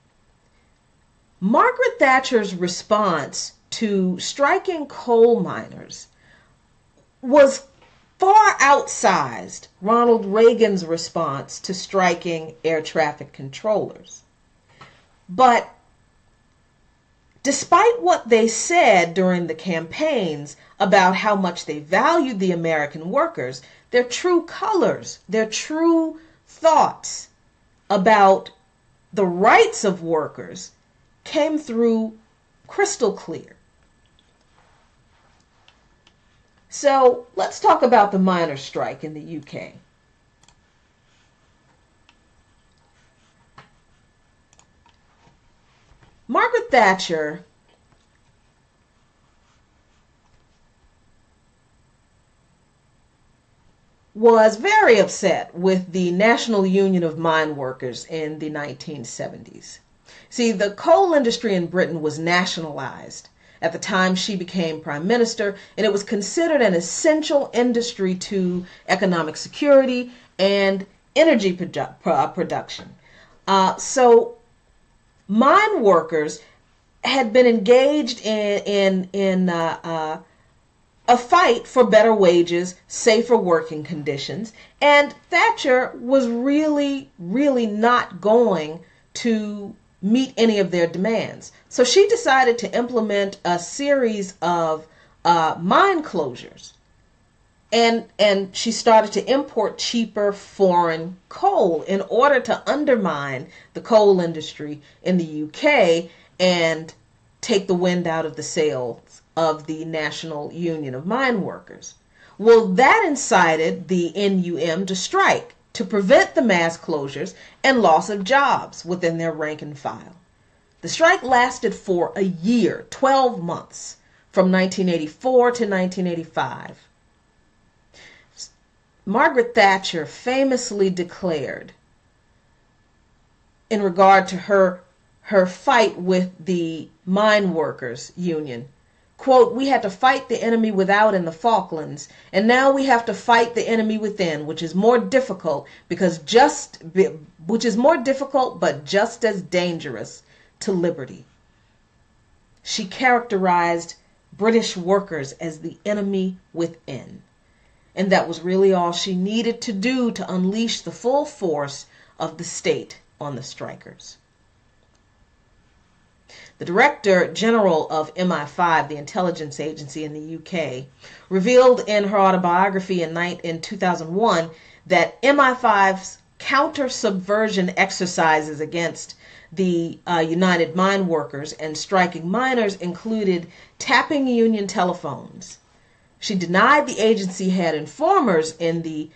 Margaret Thatcher's response to striking coal miners was far outsized Ronald Reagan's response to striking air traffic controllers. But despite what they said during the campaigns about how much they valued the American workers, their true colors, their true thoughts about the rights of workers came through crystal clear. So let's talk about the miners' strike in the UK. Margaret Thatcher was very upset with the National Union of Mine Workers in the 1970s. See, the coal industry in Britain was nationalized at the time she became prime minister, and it was considered an essential industry to economic security and energy production. So mine workers had been engaged in a fight for better wages, safer working conditions, and Thatcher was really not going to meet any of their demands. So she decided to implement a series of mine closures. And she started to import cheaper foreign coal in order to undermine the coal industry in the UK and take the wind out of the sails of the National Union of Mine Workers. Well, that incited the NUM to strike to prevent the mass closures and loss of jobs within their rank and file. The strike lasted for a year, 12 months, from 1984 to 1985. Margaret Thatcher famously declared, in regard to her fight with the mine workers union, quote, "We had to fight the enemy without in the Falklands, and now we have to fight the enemy within, which is more difficult but just as dangerous to liberty." She characterized British workers as the enemy within, and that was really all she needed to do to unleash the full force of the state on the strikers. The Director General of MI5, the intelligence agency in the UK, revealed in her autobiography in 2001 that MI5's counter-subversion exercises against the United Mine Workers and striking miners included tapping union telephones. She denied the agency had informers in the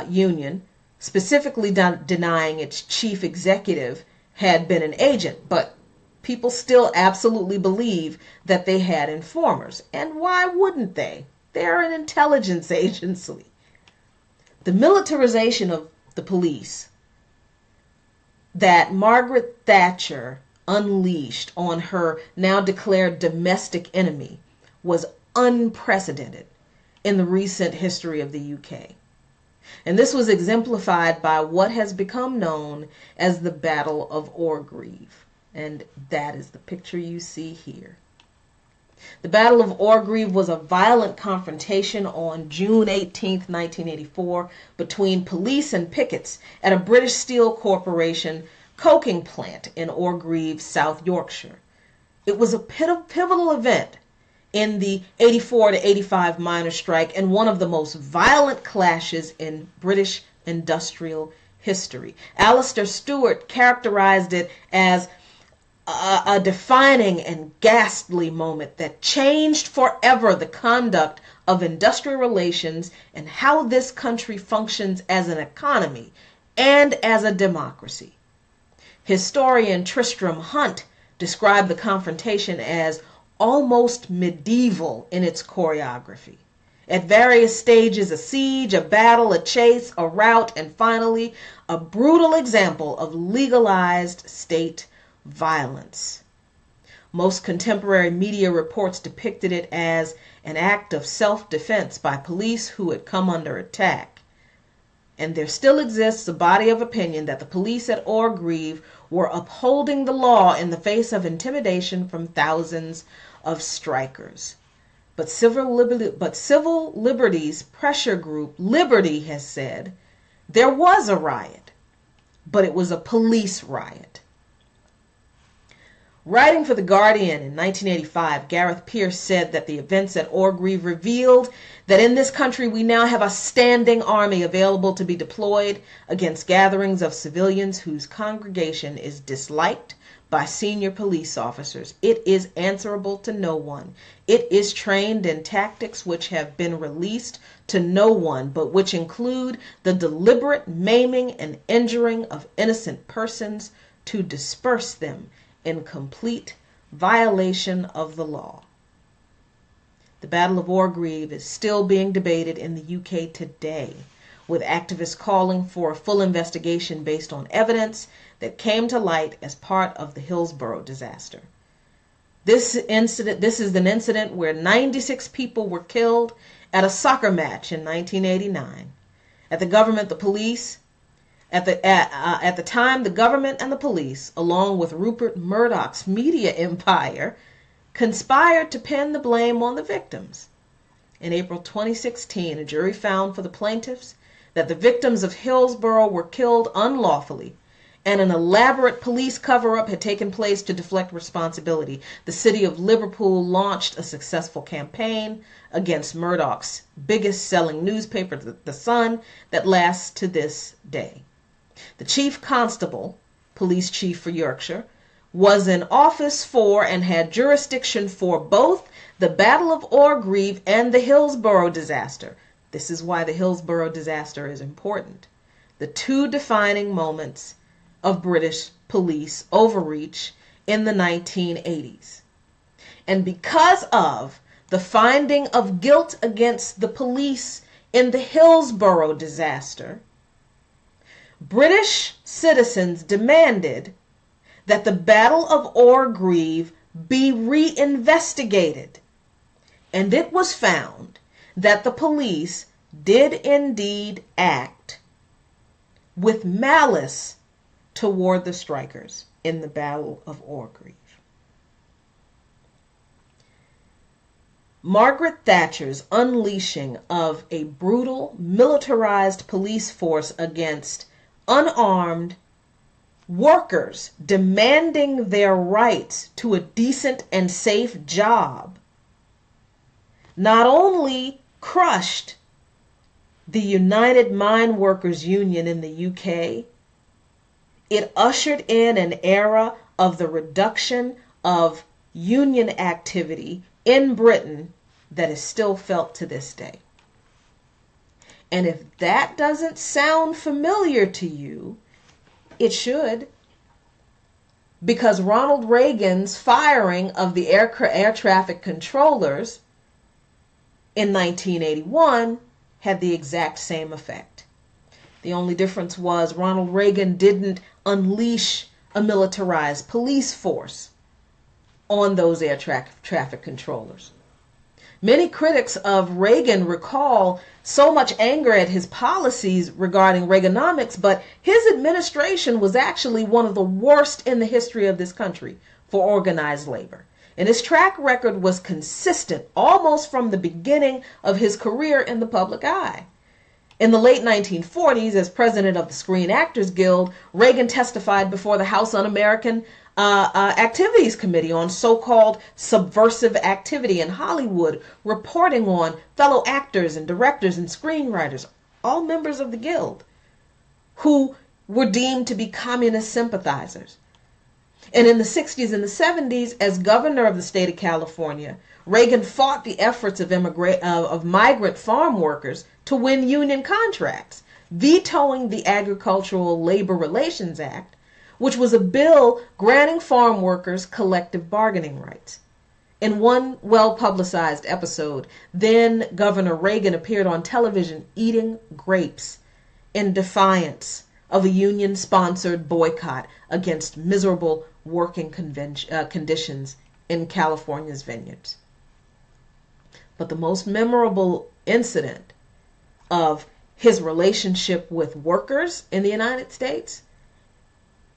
union, specifically denying its chief executive had been an agent, but people still absolutely believe that they had informers. And why wouldn't they? They're an intelligence agency. The militarization of the police that Margaret Thatcher unleashed on her now declared domestic enemy was unprecedented in the recent history of the UK. And this was exemplified by what has become known as the Battle of Audrey. And that is the picture you see here. The Battle of Audrey was a violent confrontation on June 18, 1984, between police and pickets at a British Steel Corporation coking plant in Orgreave, South Yorkshire. It was a pivotal event in the 84 to 85 miners' strike and one of the most violent clashes in British industrial history. Alistair Stewart characterized it as a defining and ghastly moment that changed forever the conduct of industrial relations and how this country functions as an economy and as a democracy. Historian Tristram Hunt described the confrontation as almost medieval in its choreography. At various stages, a siege, a battle, a chase, a rout, and finally, a brutal example of legalized state violence. Most contemporary media reports depicted it as an act of self-defense by police who had come under attack. And there still exists a body of opinion that the police at Orgreave were upholding the law in the face of intimidation from thousands of strikers. But civil liberties pressure group Liberty has said there was a riot, but it was a police riot. Writing for The Guardian in 1985, Gareth Pierce said that the events at Orgreave revealed that in this country we now have a standing army available to be deployed against gatherings of civilians whose congregation is disliked by senior police officers. It is answerable to no one. It is trained in tactics which have been released to no one, but which include the deliberate maiming and injuring of innocent persons to disperse them in complete violation of the law. The Battle of Orgreave is still being debated in the UK today, with activists calling for a full investigation based on evidence that came to light as part of the Hillsborough disaster. This is an incident where 96 people were killed at a soccer match in 1989. At the time, the government and the police, along with Rupert Murdoch's media empire, conspired to pin the blame on the victims. In April 2016, a jury found for the plaintiffs that the victims of Hillsborough were killed unlawfully, and an elaborate police cover-up had taken place to deflect responsibility. The city of Liverpool launched a successful campaign against Murdoch's biggest-selling newspaper, The Sun, that lasts to this day. The chief constable, police chief for Yorkshire, was in office for and had jurisdiction for both the Battle of Orgreave and the Hillsborough disaster. This is why the Hillsborough disaster is important. The two defining moments of British police overreach in the 1980s. And because of the finding of guilt against the police in the Hillsborough disaster, British citizens demanded that the Battle of Orgreave be reinvestigated. And it was found that the police did indeed act with malice toward the strikers in the Battle of Orgreave. Margaret Thatcher's unleashing of a brutal, militarized police force against unarmed workers demanding their rights to a decent and safe job not only crushed the United Mine Workers Union in the UK, it ushered in an era of the reduction of union activity in Britain that is still felt to this day. And if that doesn't sound familiar to you, it should, because Ronald Reagan's firing of the air traffic controllers in 1981 had the exact same effect. The only difference was Ronald Reagan didn't unleash a militarized police force on those air traffic controllers. Many critics of Reagan recall so much anger at his policies regarding Reaganomics, but his administration was actually one of the worst in the history of this country for organized labor. And his track record was consistent almost from the beginning of his career in the public eye. In the late 1940s, as president of the Screen Actors Guild, Reagan testified before the House Un-American Activities Committee on so-called subversive activity in Hollywood, reporting on fellow actors and directors and screenwriters, all members of the Guild, who were deemed to be communist sympathizers. And in the 60s and the 70s, as governor of the state of California, Reagan fought the efforts of migrant farm workers to win union contracts, vetoing the Agricultural Labor Relations Act, which was a bill granting farm workers collective bargaining rights. In one well-publicized episode, then Governor Reagan appeared on television eating grapes in defiance of a union-sponsored boycott against miserable working conditions in California's vineyards. But the most memorable incident of his relationship with workers in the United States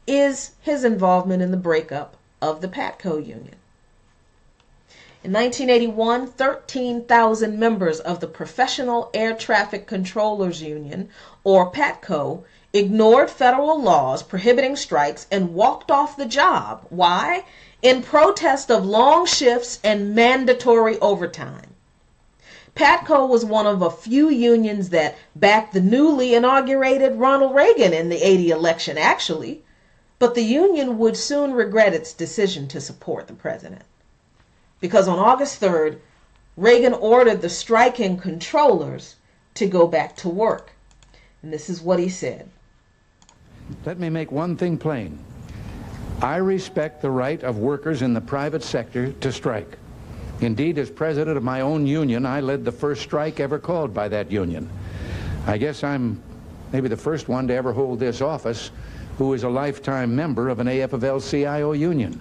is his involvement in the breakup of the Patco Union. In 1981, 13,000 members of the Professional Air Traffic Controllers Union, or PATCO, ignored federal laws prohibiting strikes and walked off the job. Why? In protest of long shifts and mandatory overtime. PATCO was one of a few unions that backed the newly inaugurated Ronald Reagan in the '80 election, actually, but the union would soon regret its decision to support the president. Because on August 3rd, Reagan ordered the striking controllers to go back to work. And this is what he said. Let me make one thing plain. I respect the right of workers in the private sector to strike. Indeed, as president of my own union, I led the first strike ever called by that union. I guess I'm maybe the first one to ever hold this office who is a lifetime member of an AFL-CIO union.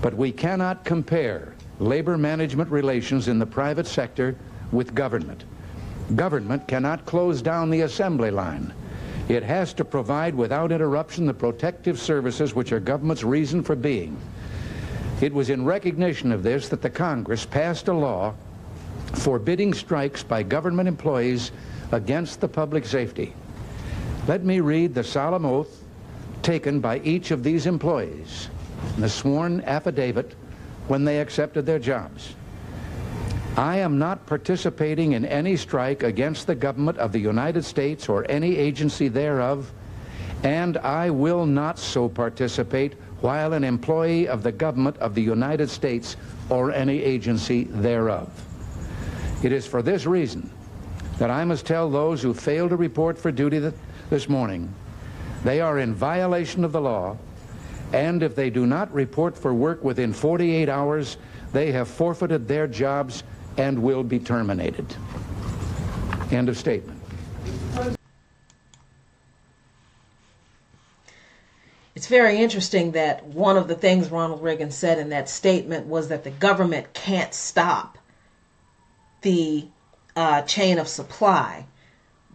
But we cannot compare labor management relations in the private sector with government. Government cannot close down the assembly line. It has to provide without interruption the protective services which are government's reason for being. It was in recognition of this that the Congress passed a law forbidding strikes by government employees against the public safety. Let me read the solemn oath taken by each of these employees, the sworn affidavit when they accepted their jobs. I am not participating in any strike against the government of the United States or any agency thereof, and I will not so participate while an employee of the government of the United States or any agency thereof. It is for this reason that I must tell those who fail to report for duty this morning they are in violation of the law, and if they do not report for work within 48 hours, they have forfeited their jobs and will be terminated. End of statement. It's very interesting that one of the things Ronald Reagan said in that statement was that the government can't stop the chain of supply.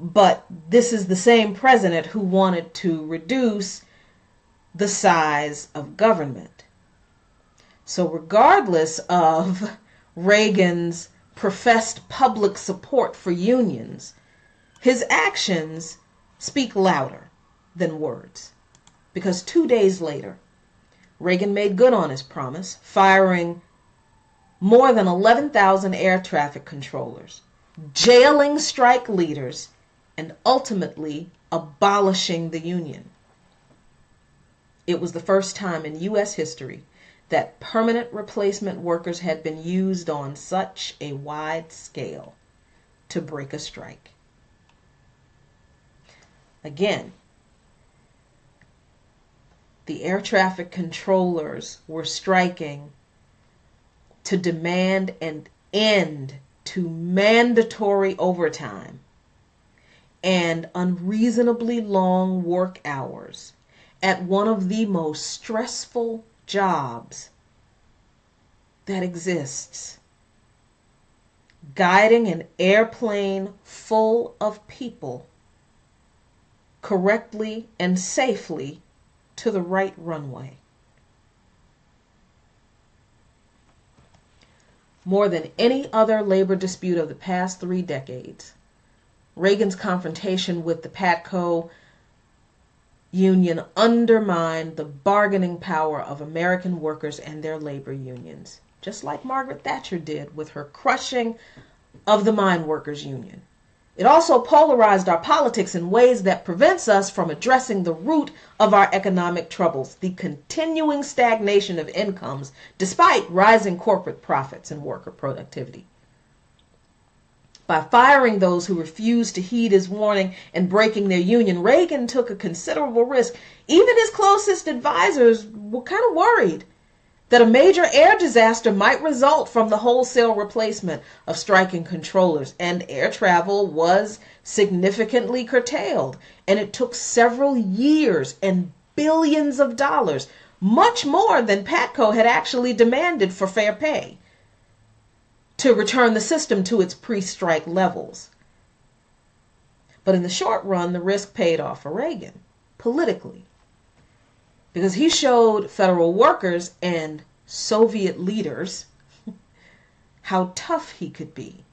But this is the same president who wanted to reduce the size of government. So regardless of Reagan's professed public support for unions, his actions speak louder than words. Because 2 days later, Reagan made good on his promise, firing more than 11,000 air traffic controllers, jailing strike leaders, and ultimately abolishing the union. It was the first time in U.S. history that permanent replacement workers had been used on such a wide scale to break a strike. Again, the air traffic controllers were striking to demand an end to mandatory overtime and unreasonably long work hours at one of the most stressful jobs that exists, guiding an airplane full of people correctly and safely to the right runway. More than any other labor dispute of the past 3 decades, Reagan's confrontation with the PATCO union undermined the bargaining power of American workers and their labor unions, just like Margaret Thatcher did with her crushing of the mine workers union. It also polarized our politics in ways that prevents us from addressing the root of our economic troubles, the continuing stagnation of incomes despite rising corporate profits and worker productivity. By firing those who refused to heed his warning and breaking their union, Reagan took a considerable risk. Even his closest advisors were kind of worried that a major air disaster might result from the wholesale replacement of striking controllers, and air travel was significantly curtailed, and it took several years and billions of dollars, much more than PATCO had actually demanded for fair pay, to return the system to its pre-strike levels. But in the short run, the risk paid off for Reagan, politically, because he showed federal workers and Soviet leaders how tough he could be.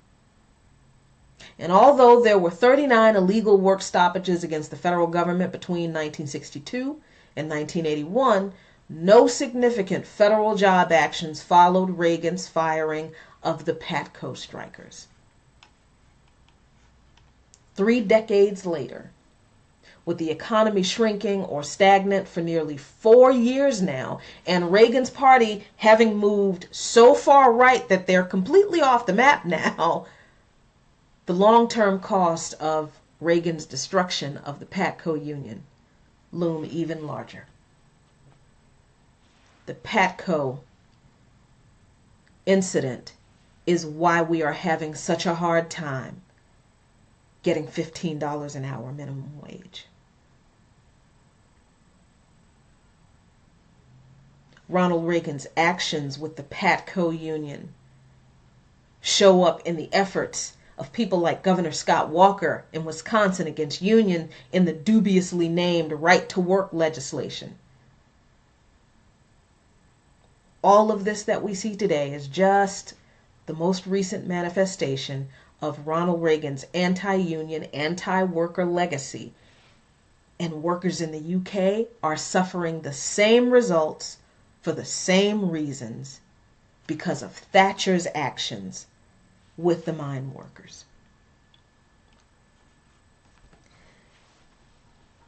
And although there were 39 illegal work stoppages against the federal government between 1962 and 1981, no significant federal job actions followed Reagan's firing of the PATCO strikers. 3 decades later, with the economy shrinking or stagnant for nearly 4 years now, and Reagan's party having moved so far right that they're completely off the map now, the long-term cost of Reagan's destruction of the PATCO union loom even larger. The PATCO incident is why we are having such a hard time getting $15 an hour minimum wage. Ronald Reagan's actions with the PATCO union show up in the efforts of people like Governor Scott Walker in Wisconsin against union in the dubiously named right-to-work legislation. All of this that we see today is just the most recent manifestation of Ronald Reagan's anti-union, anti-worker legacy. And workers in the UK are suffering the same results for the same reasons because of Thatcher's actions with the mine workers.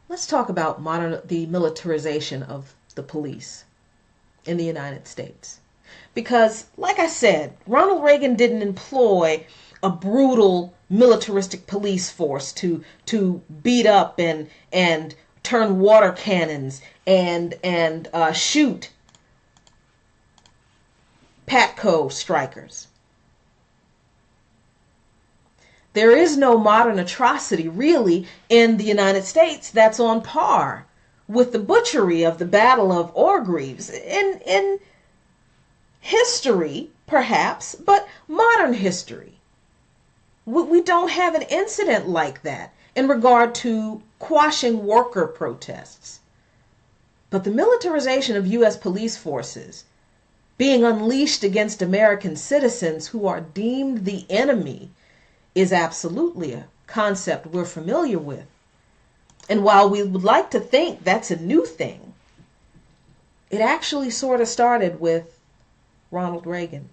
Let's talk about the militarization of the police in the United States. Because, like I said, Ronald Reagan didn't employ a brutal militaristic police force to beat up and turn water cannons and shoot PATCO strikers. There is no modern atrocity, really, in the United States that's on par with the butchery of the Battle of Audrey in history, perhaps, but modern history. We don't have an incident like that in regard to quashing worker protests. But the militarization of U.S. police forces being unleashed against American citizens who are deemed the enemy is absolutely a concept we're familiar with. And while we would like to think that's a new thing, it actually sort of started with Ronald Reagan.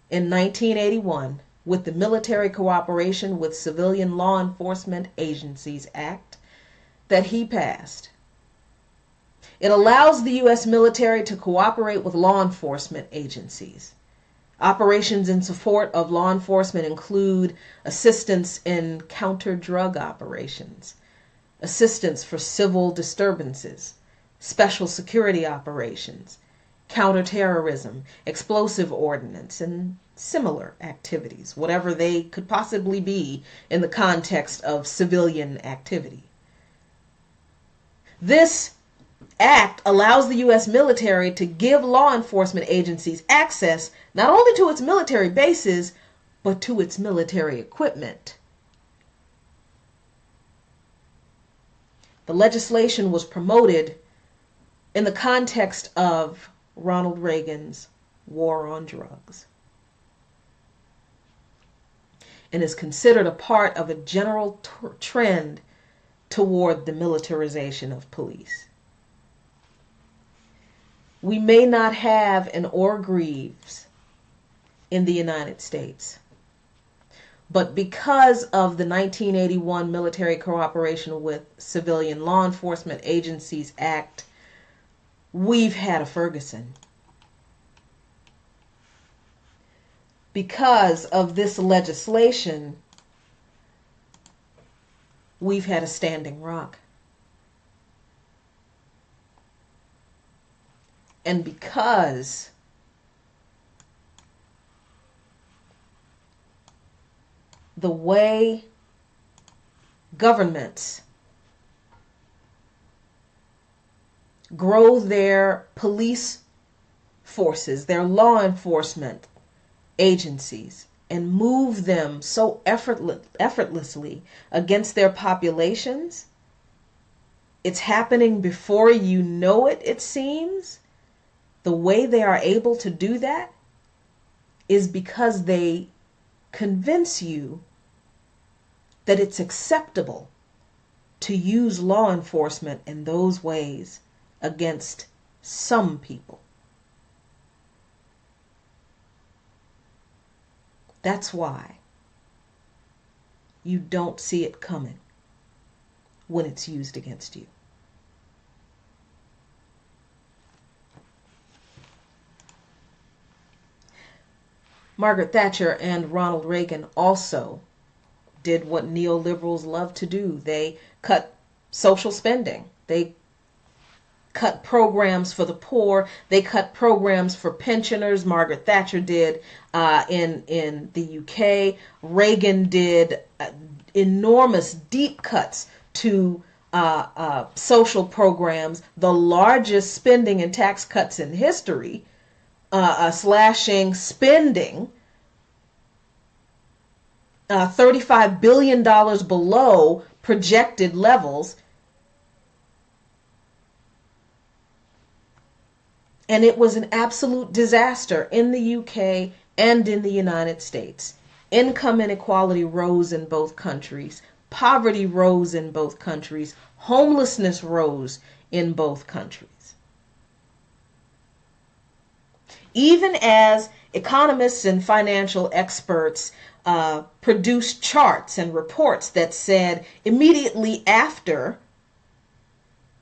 In 1981, with the Military Cooperation with Civilian Law Enforcement Agencies Act that he passed. It allows the U.S. military to cooperate with law enforcement agencies. Operations in support of law enforcement include assistance in counter-drug operations, assistance for civil disturbances, special security operations, counterterrorism, explosive ordnance, and similar activities, whatever they could possibly be in the context of civilian activity. This act allows the U.S. military to give law enforcement agencies access not only to its military bases, but to its military equipment. The legislation was promoted in the context of Ronald Reagan's war on drugs and is considered a part of a general trend toward the militarization of police. We may not have an Orgreaves in the United States, but because of the 1981 Military Cooperation with Civilian Law Enforcement Agencies Act, we've had a Ferguson. Because of this legislation, we've had a Standing Rock. And because the way governments grow their police forces, their law enforcement agencies, and move them so effortlessly against their populations, it's happening before you know it, it seems. The way they are able to do that is because they convince you that it's acceptable to use law enforcement in those ways against some people. That's why you don't see it coming when it's used against you. Margaret Thatcher and Ronald Reagan also did what neoliberals love to do. They cut social spending. They cut programs for the poor. They cut programs for pensioners. Margaret Thatcher did in the UK. Reagan did enormous, deep cuts to social programs, the largest spending and tax cuts in history, slashing spending $35 billion below projected levels. And it was an absolute disaster in the UK and in the United States. Income inequality rose in both countries. Poverty rose in both countries. Homelessness rose in both countries. Even as economists and financial experts produced charts and reports that said immediately after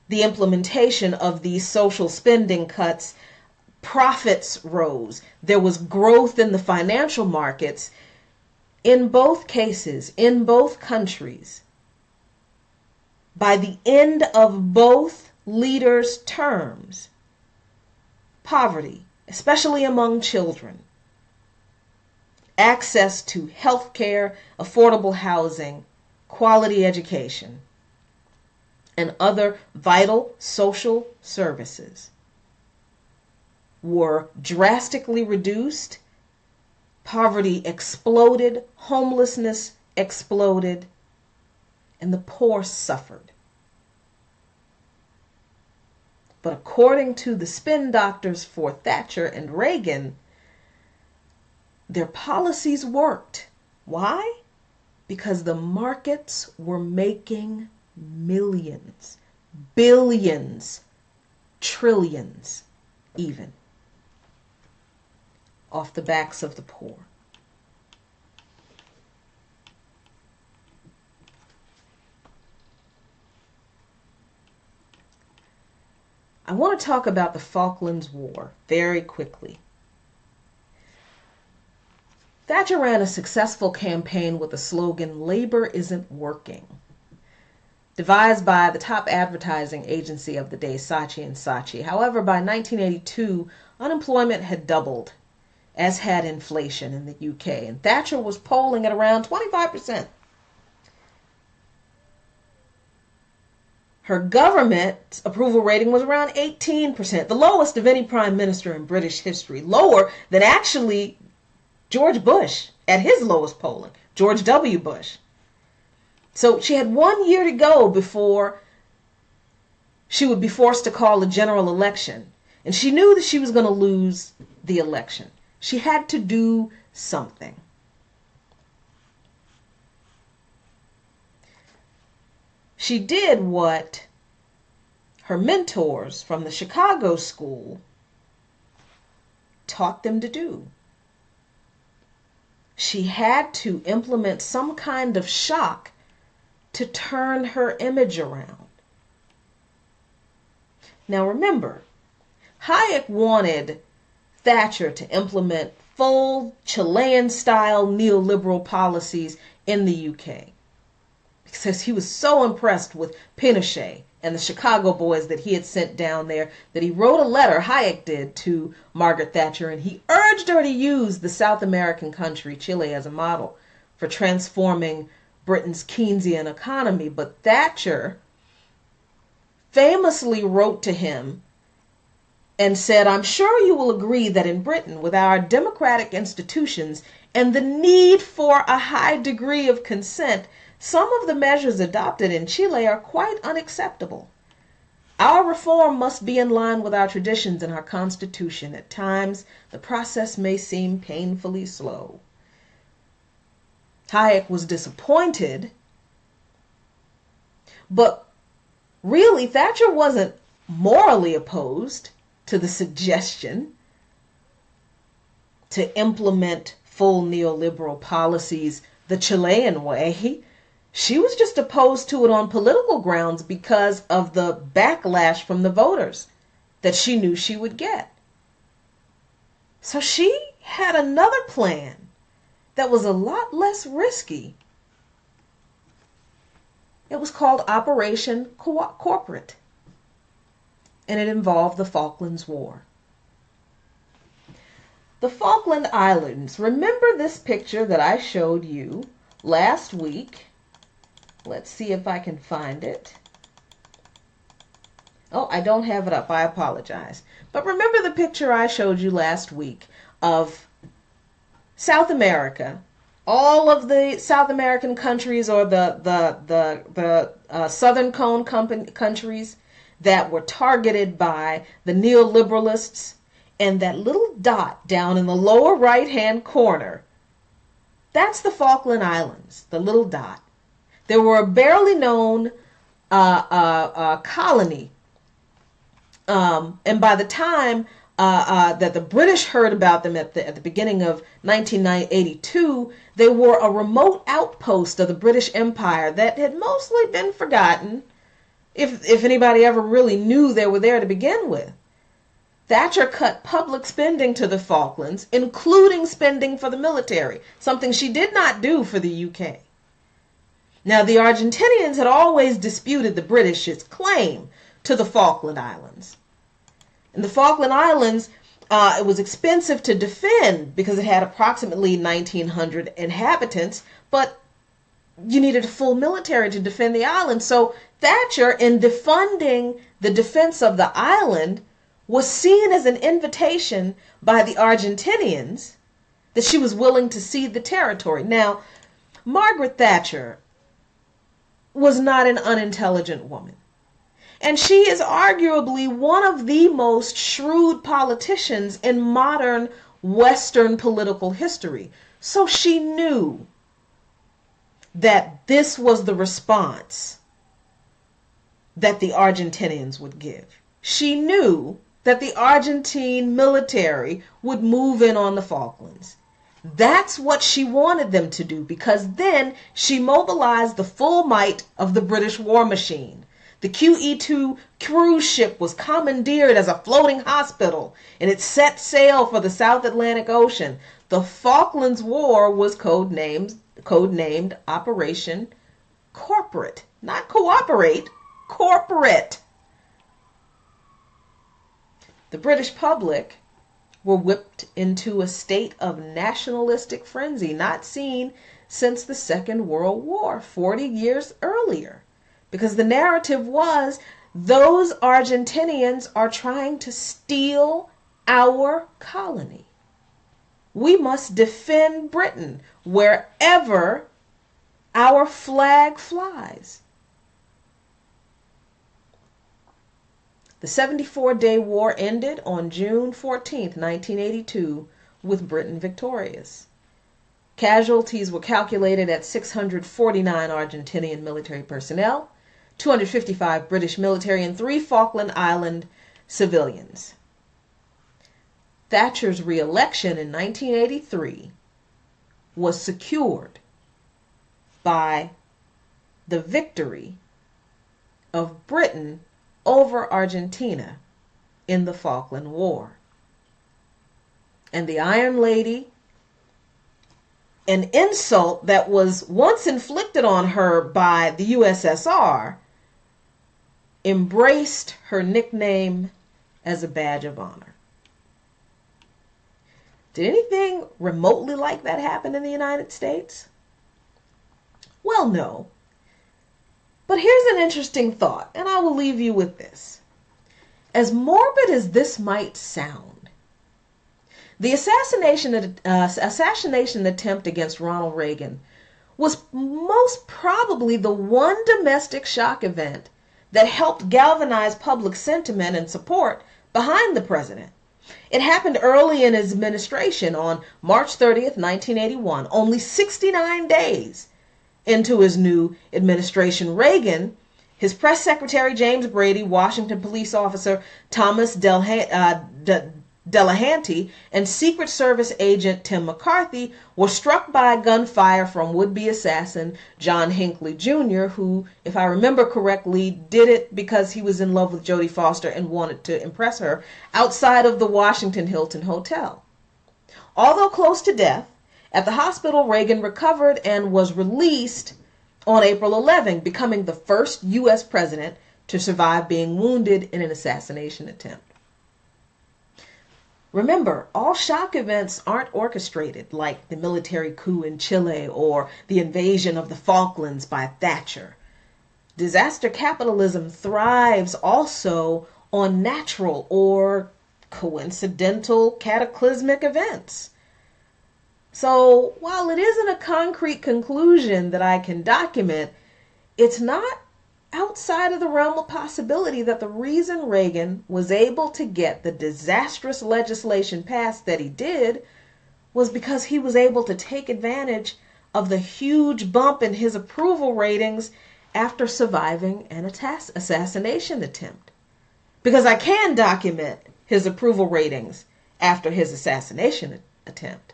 the implementation of these social spending cuts, profits rose. There was growth in the financial markets. In both cases, in both countries, by the end of both leaders' terms, poverty, especially among children, access to health care, affordable housing, quality education, and other vital social services were drastically reduced. Poverty exploded, homelessness exploded, and the poor suffered. But according to the spin doctors for Thatcher and Reagan, their policies worked. Why? Because the markets were making millions, billions, trillions even, off the backs of the poor. I want to talk about the Falklands War very quickly. Thatcher ran a successful campaign with the slogan, "Labor isn't working," devised by the top advertising agency of the day, Saatchi & Saatchi. However, by 1982, unemployment had doubled, as had inflation in the UK, and Thatcher was polling at around 25%. Her government approval rating was around 18%, the lowest of any prime minister in British history, lower than actually George Bush at his lowest polling, George W. Bush. So she had 1 year to go before she would be forced to call a general election. And she knew that she was going to lose the election. She had to do something. She did what her mentors from the Chicago school taught them to do. She had to implement some kind of shock to turn her image around. Now remember, Hayek wanted Thatcher to implement full Chilean-style neoliberal policies in the UK because he was so impressed with Pinochet and the Chicago boys that he had sent down there that he wrote a letter, Hayek did, to Margaret Thatcher, and he urged her to use the South American country, Chile, as a model for transforming Britain's Keynesian economy. But Thatcher famously wrote to him and said, "I'm sure you will agree that in Britain, with our democratic institutions and the need for a high degree of consent, some of the measures adopted in Chile are quite unacceptable. Our reform must be in line with our traditions and our Constitution. At times, the process may seem painfully slow. Hayek was disappointed, but really, Thatcher wasn't morally opposed to the suggestion to implement full neoliberal policies the Chilean way. She was just opposed to it on political grounds because of the backlash from the voters that she knew she would get. So she had another plan that was a lot less risky. It was called Operation Corporate, and it involved the Falklands War. The Falkland Islands. Remember this picture that I showed you last week? Let's see if I can find it. Oh, I don't have it up. I apologize. But remember the picture I showed you last week of South America, all of the South American countries, or the Southern Cone countries that were targeted by the neoliberalists, and that little dot down in the lower right-hand corner, that's the Falkland Islands, the little dot. They were a barely known colony, and by the time that the British heard about them at the beginning of 1982, they were a remote outpost of the British Empire that had mostly been forgotten, if anybody ever really knew they were there to begin with. Thatcher cut public spending to the Falklands, including spending for the military, something she did not do for the UK. Now, the Argentinians had always disputed the British's claim to the Falkland Islands. In the Falkland Islands, it was expensive to defend because it had approximately 1,900 inhabitants, but you needed a full military to defend the island. So Thatcher, in defunding the defense of the island, was seen as an invitation by the Argentinians that she was willing to cede the territory. Now, Margaret Thatcher was not an unintelligent woman. And she is arguably one of the most shrewd politicians in modern Western political history. So she knew that this was the response that the Argentinians would give. She knew that the Argentine military would move in on the Falklands. That's what she wanted them to do, because then she mobilized the full might of the British war machine. The QE2 cruise ship was commandeered as a floating hospital, and it set sail for the South Atlantic Ocean. The Falklands War was codenamed Operation Corporate. Not cooperate, corporate. The British public were whipped into a state of nationalistic frenzy, not seen since the Second World War, 40 years earlier. Because the narrative was, those Argentinians are trying to steal our colony. We must defend Britain wherever our flag flies. The 74-day war ended on June 14, 1982, with Britain victorious. Casualties were calculated at 649 Argentinian military personnel, 255 British military, and 3 Falkland Island civilians. Thatcher's re-election in 1983 was secured by the victory of Britain over Argentina in the Falkland War. And the Iron Lady, an insult that was once inflicted on her by the USSR, embraced her nickname as a badge of honor. Did anything remotely like that happen in the United States? Well, no. But here's an interesting thought, and I will leave you with this. As morbid as this might sound, the assassination attempt against Ronald Reagan was most probably the one domestic shock event that helped galvanize public sentiment and support behind the president. It happened early in his administration on March 30th, 1981, only 69 days into his new administration. Reagan, his press secretary James Brady, Washington police officer Thomas Delahanty, and Secret Service agent Tim McCarthy were struck by gunfire from would-be assassin John Hinckley Jr., who, if I remember correctly, did it because he was in love with Jodie Foster and wanted to impress her, outside of the Washington Hilton Hotel. Although close to death, at the hospital, Reagan recovered and was released on April 11, becoming the first U.S. president to survive being wounded in an assassination attempt. Remember, all shock events aren't orchestrated, like the military coup in Chile or the invasion of the Falklands by Thatcher. Disaster capitalism thrives also on natural or coincidental cataclysmic events. So while it isn't a concrete conclusion that I can document, it's not outside of the realm of possibility that the reason Reagan was able to get the disastrous legislation passed that he did was because he was able to take advantage of the huge bump in his approval ratings after surviving an assassination attempt. Because I can document his approval ratings after his assassination attempt.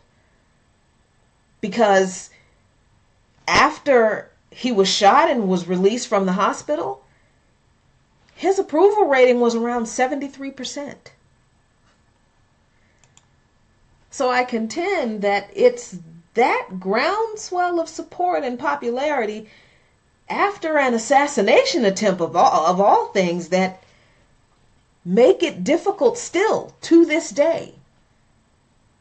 Because after he was shot and was released from the hospital, his approval rating was around 73%. So I contend that it's that groundswell of support and popularity after an assassination attempt of all things that make it difficult still to this day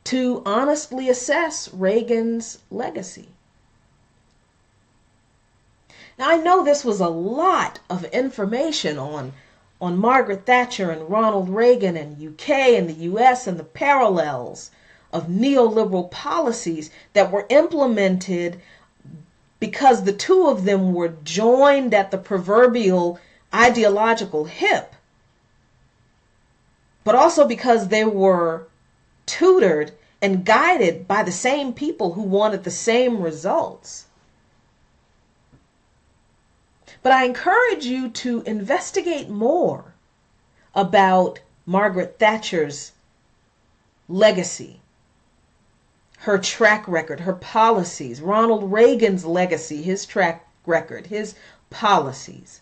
to honestly assess Reagan's legacy. Now, I know this was a lot of information on Margaret Thatcher and Ronald Reagan and UK and the US and the parallels of neoliberal policies that were implemented because the two of them were joined at the proverbial ideological hip, but also because they were tutored and guided by the same people who wanted the same results. But I encourage you to investigate more about Margaret Thatcher's legacy, her track record, her policies, Ronald Reagan's legacy, his track record, his policies.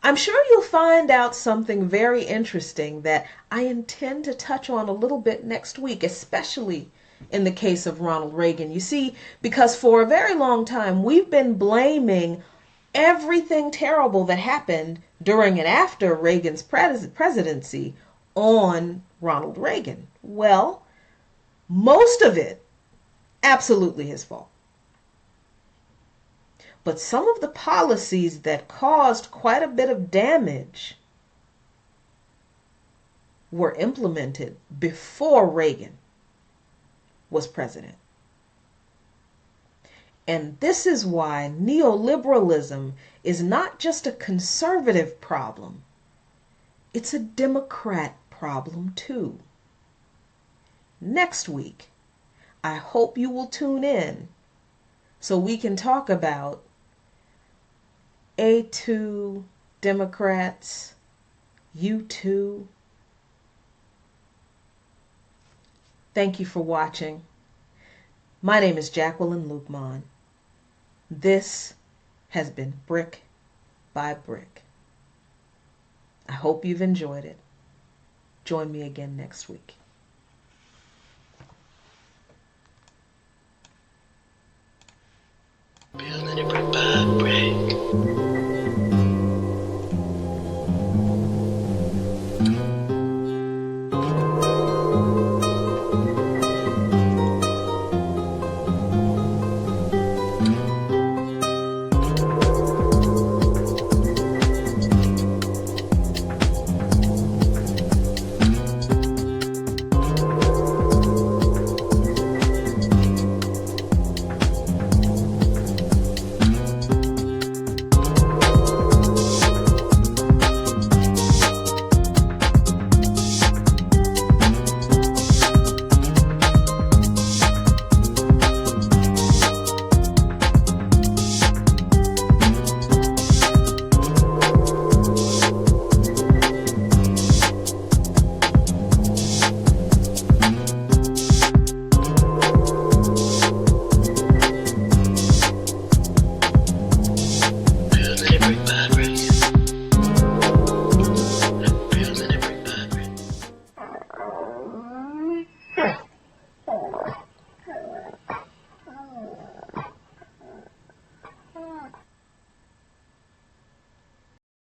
I'm sure you'll find out something very interesting that I intend to touch on a little bit next week, especially in the case of Ronald Reagan. You see, because for a very long time, we've been blaming everything terrible that happened during and after Reagan's presidency on Ronald Reagan. Well, most of it, absolutely his fault. But some of the policies that caused quite a bit of damage were implemented before Reagan was president. And this is why neoliberalism is not just a conservative problem, it's a Democrat problem too. Next week, I hope you will tune in so we can talk about A2 Democrats, U2. Thank you for watching. My name is Jacqueline Luqman. This has been Brick by Brick. I hope you've enjoyed it. Join me again next week.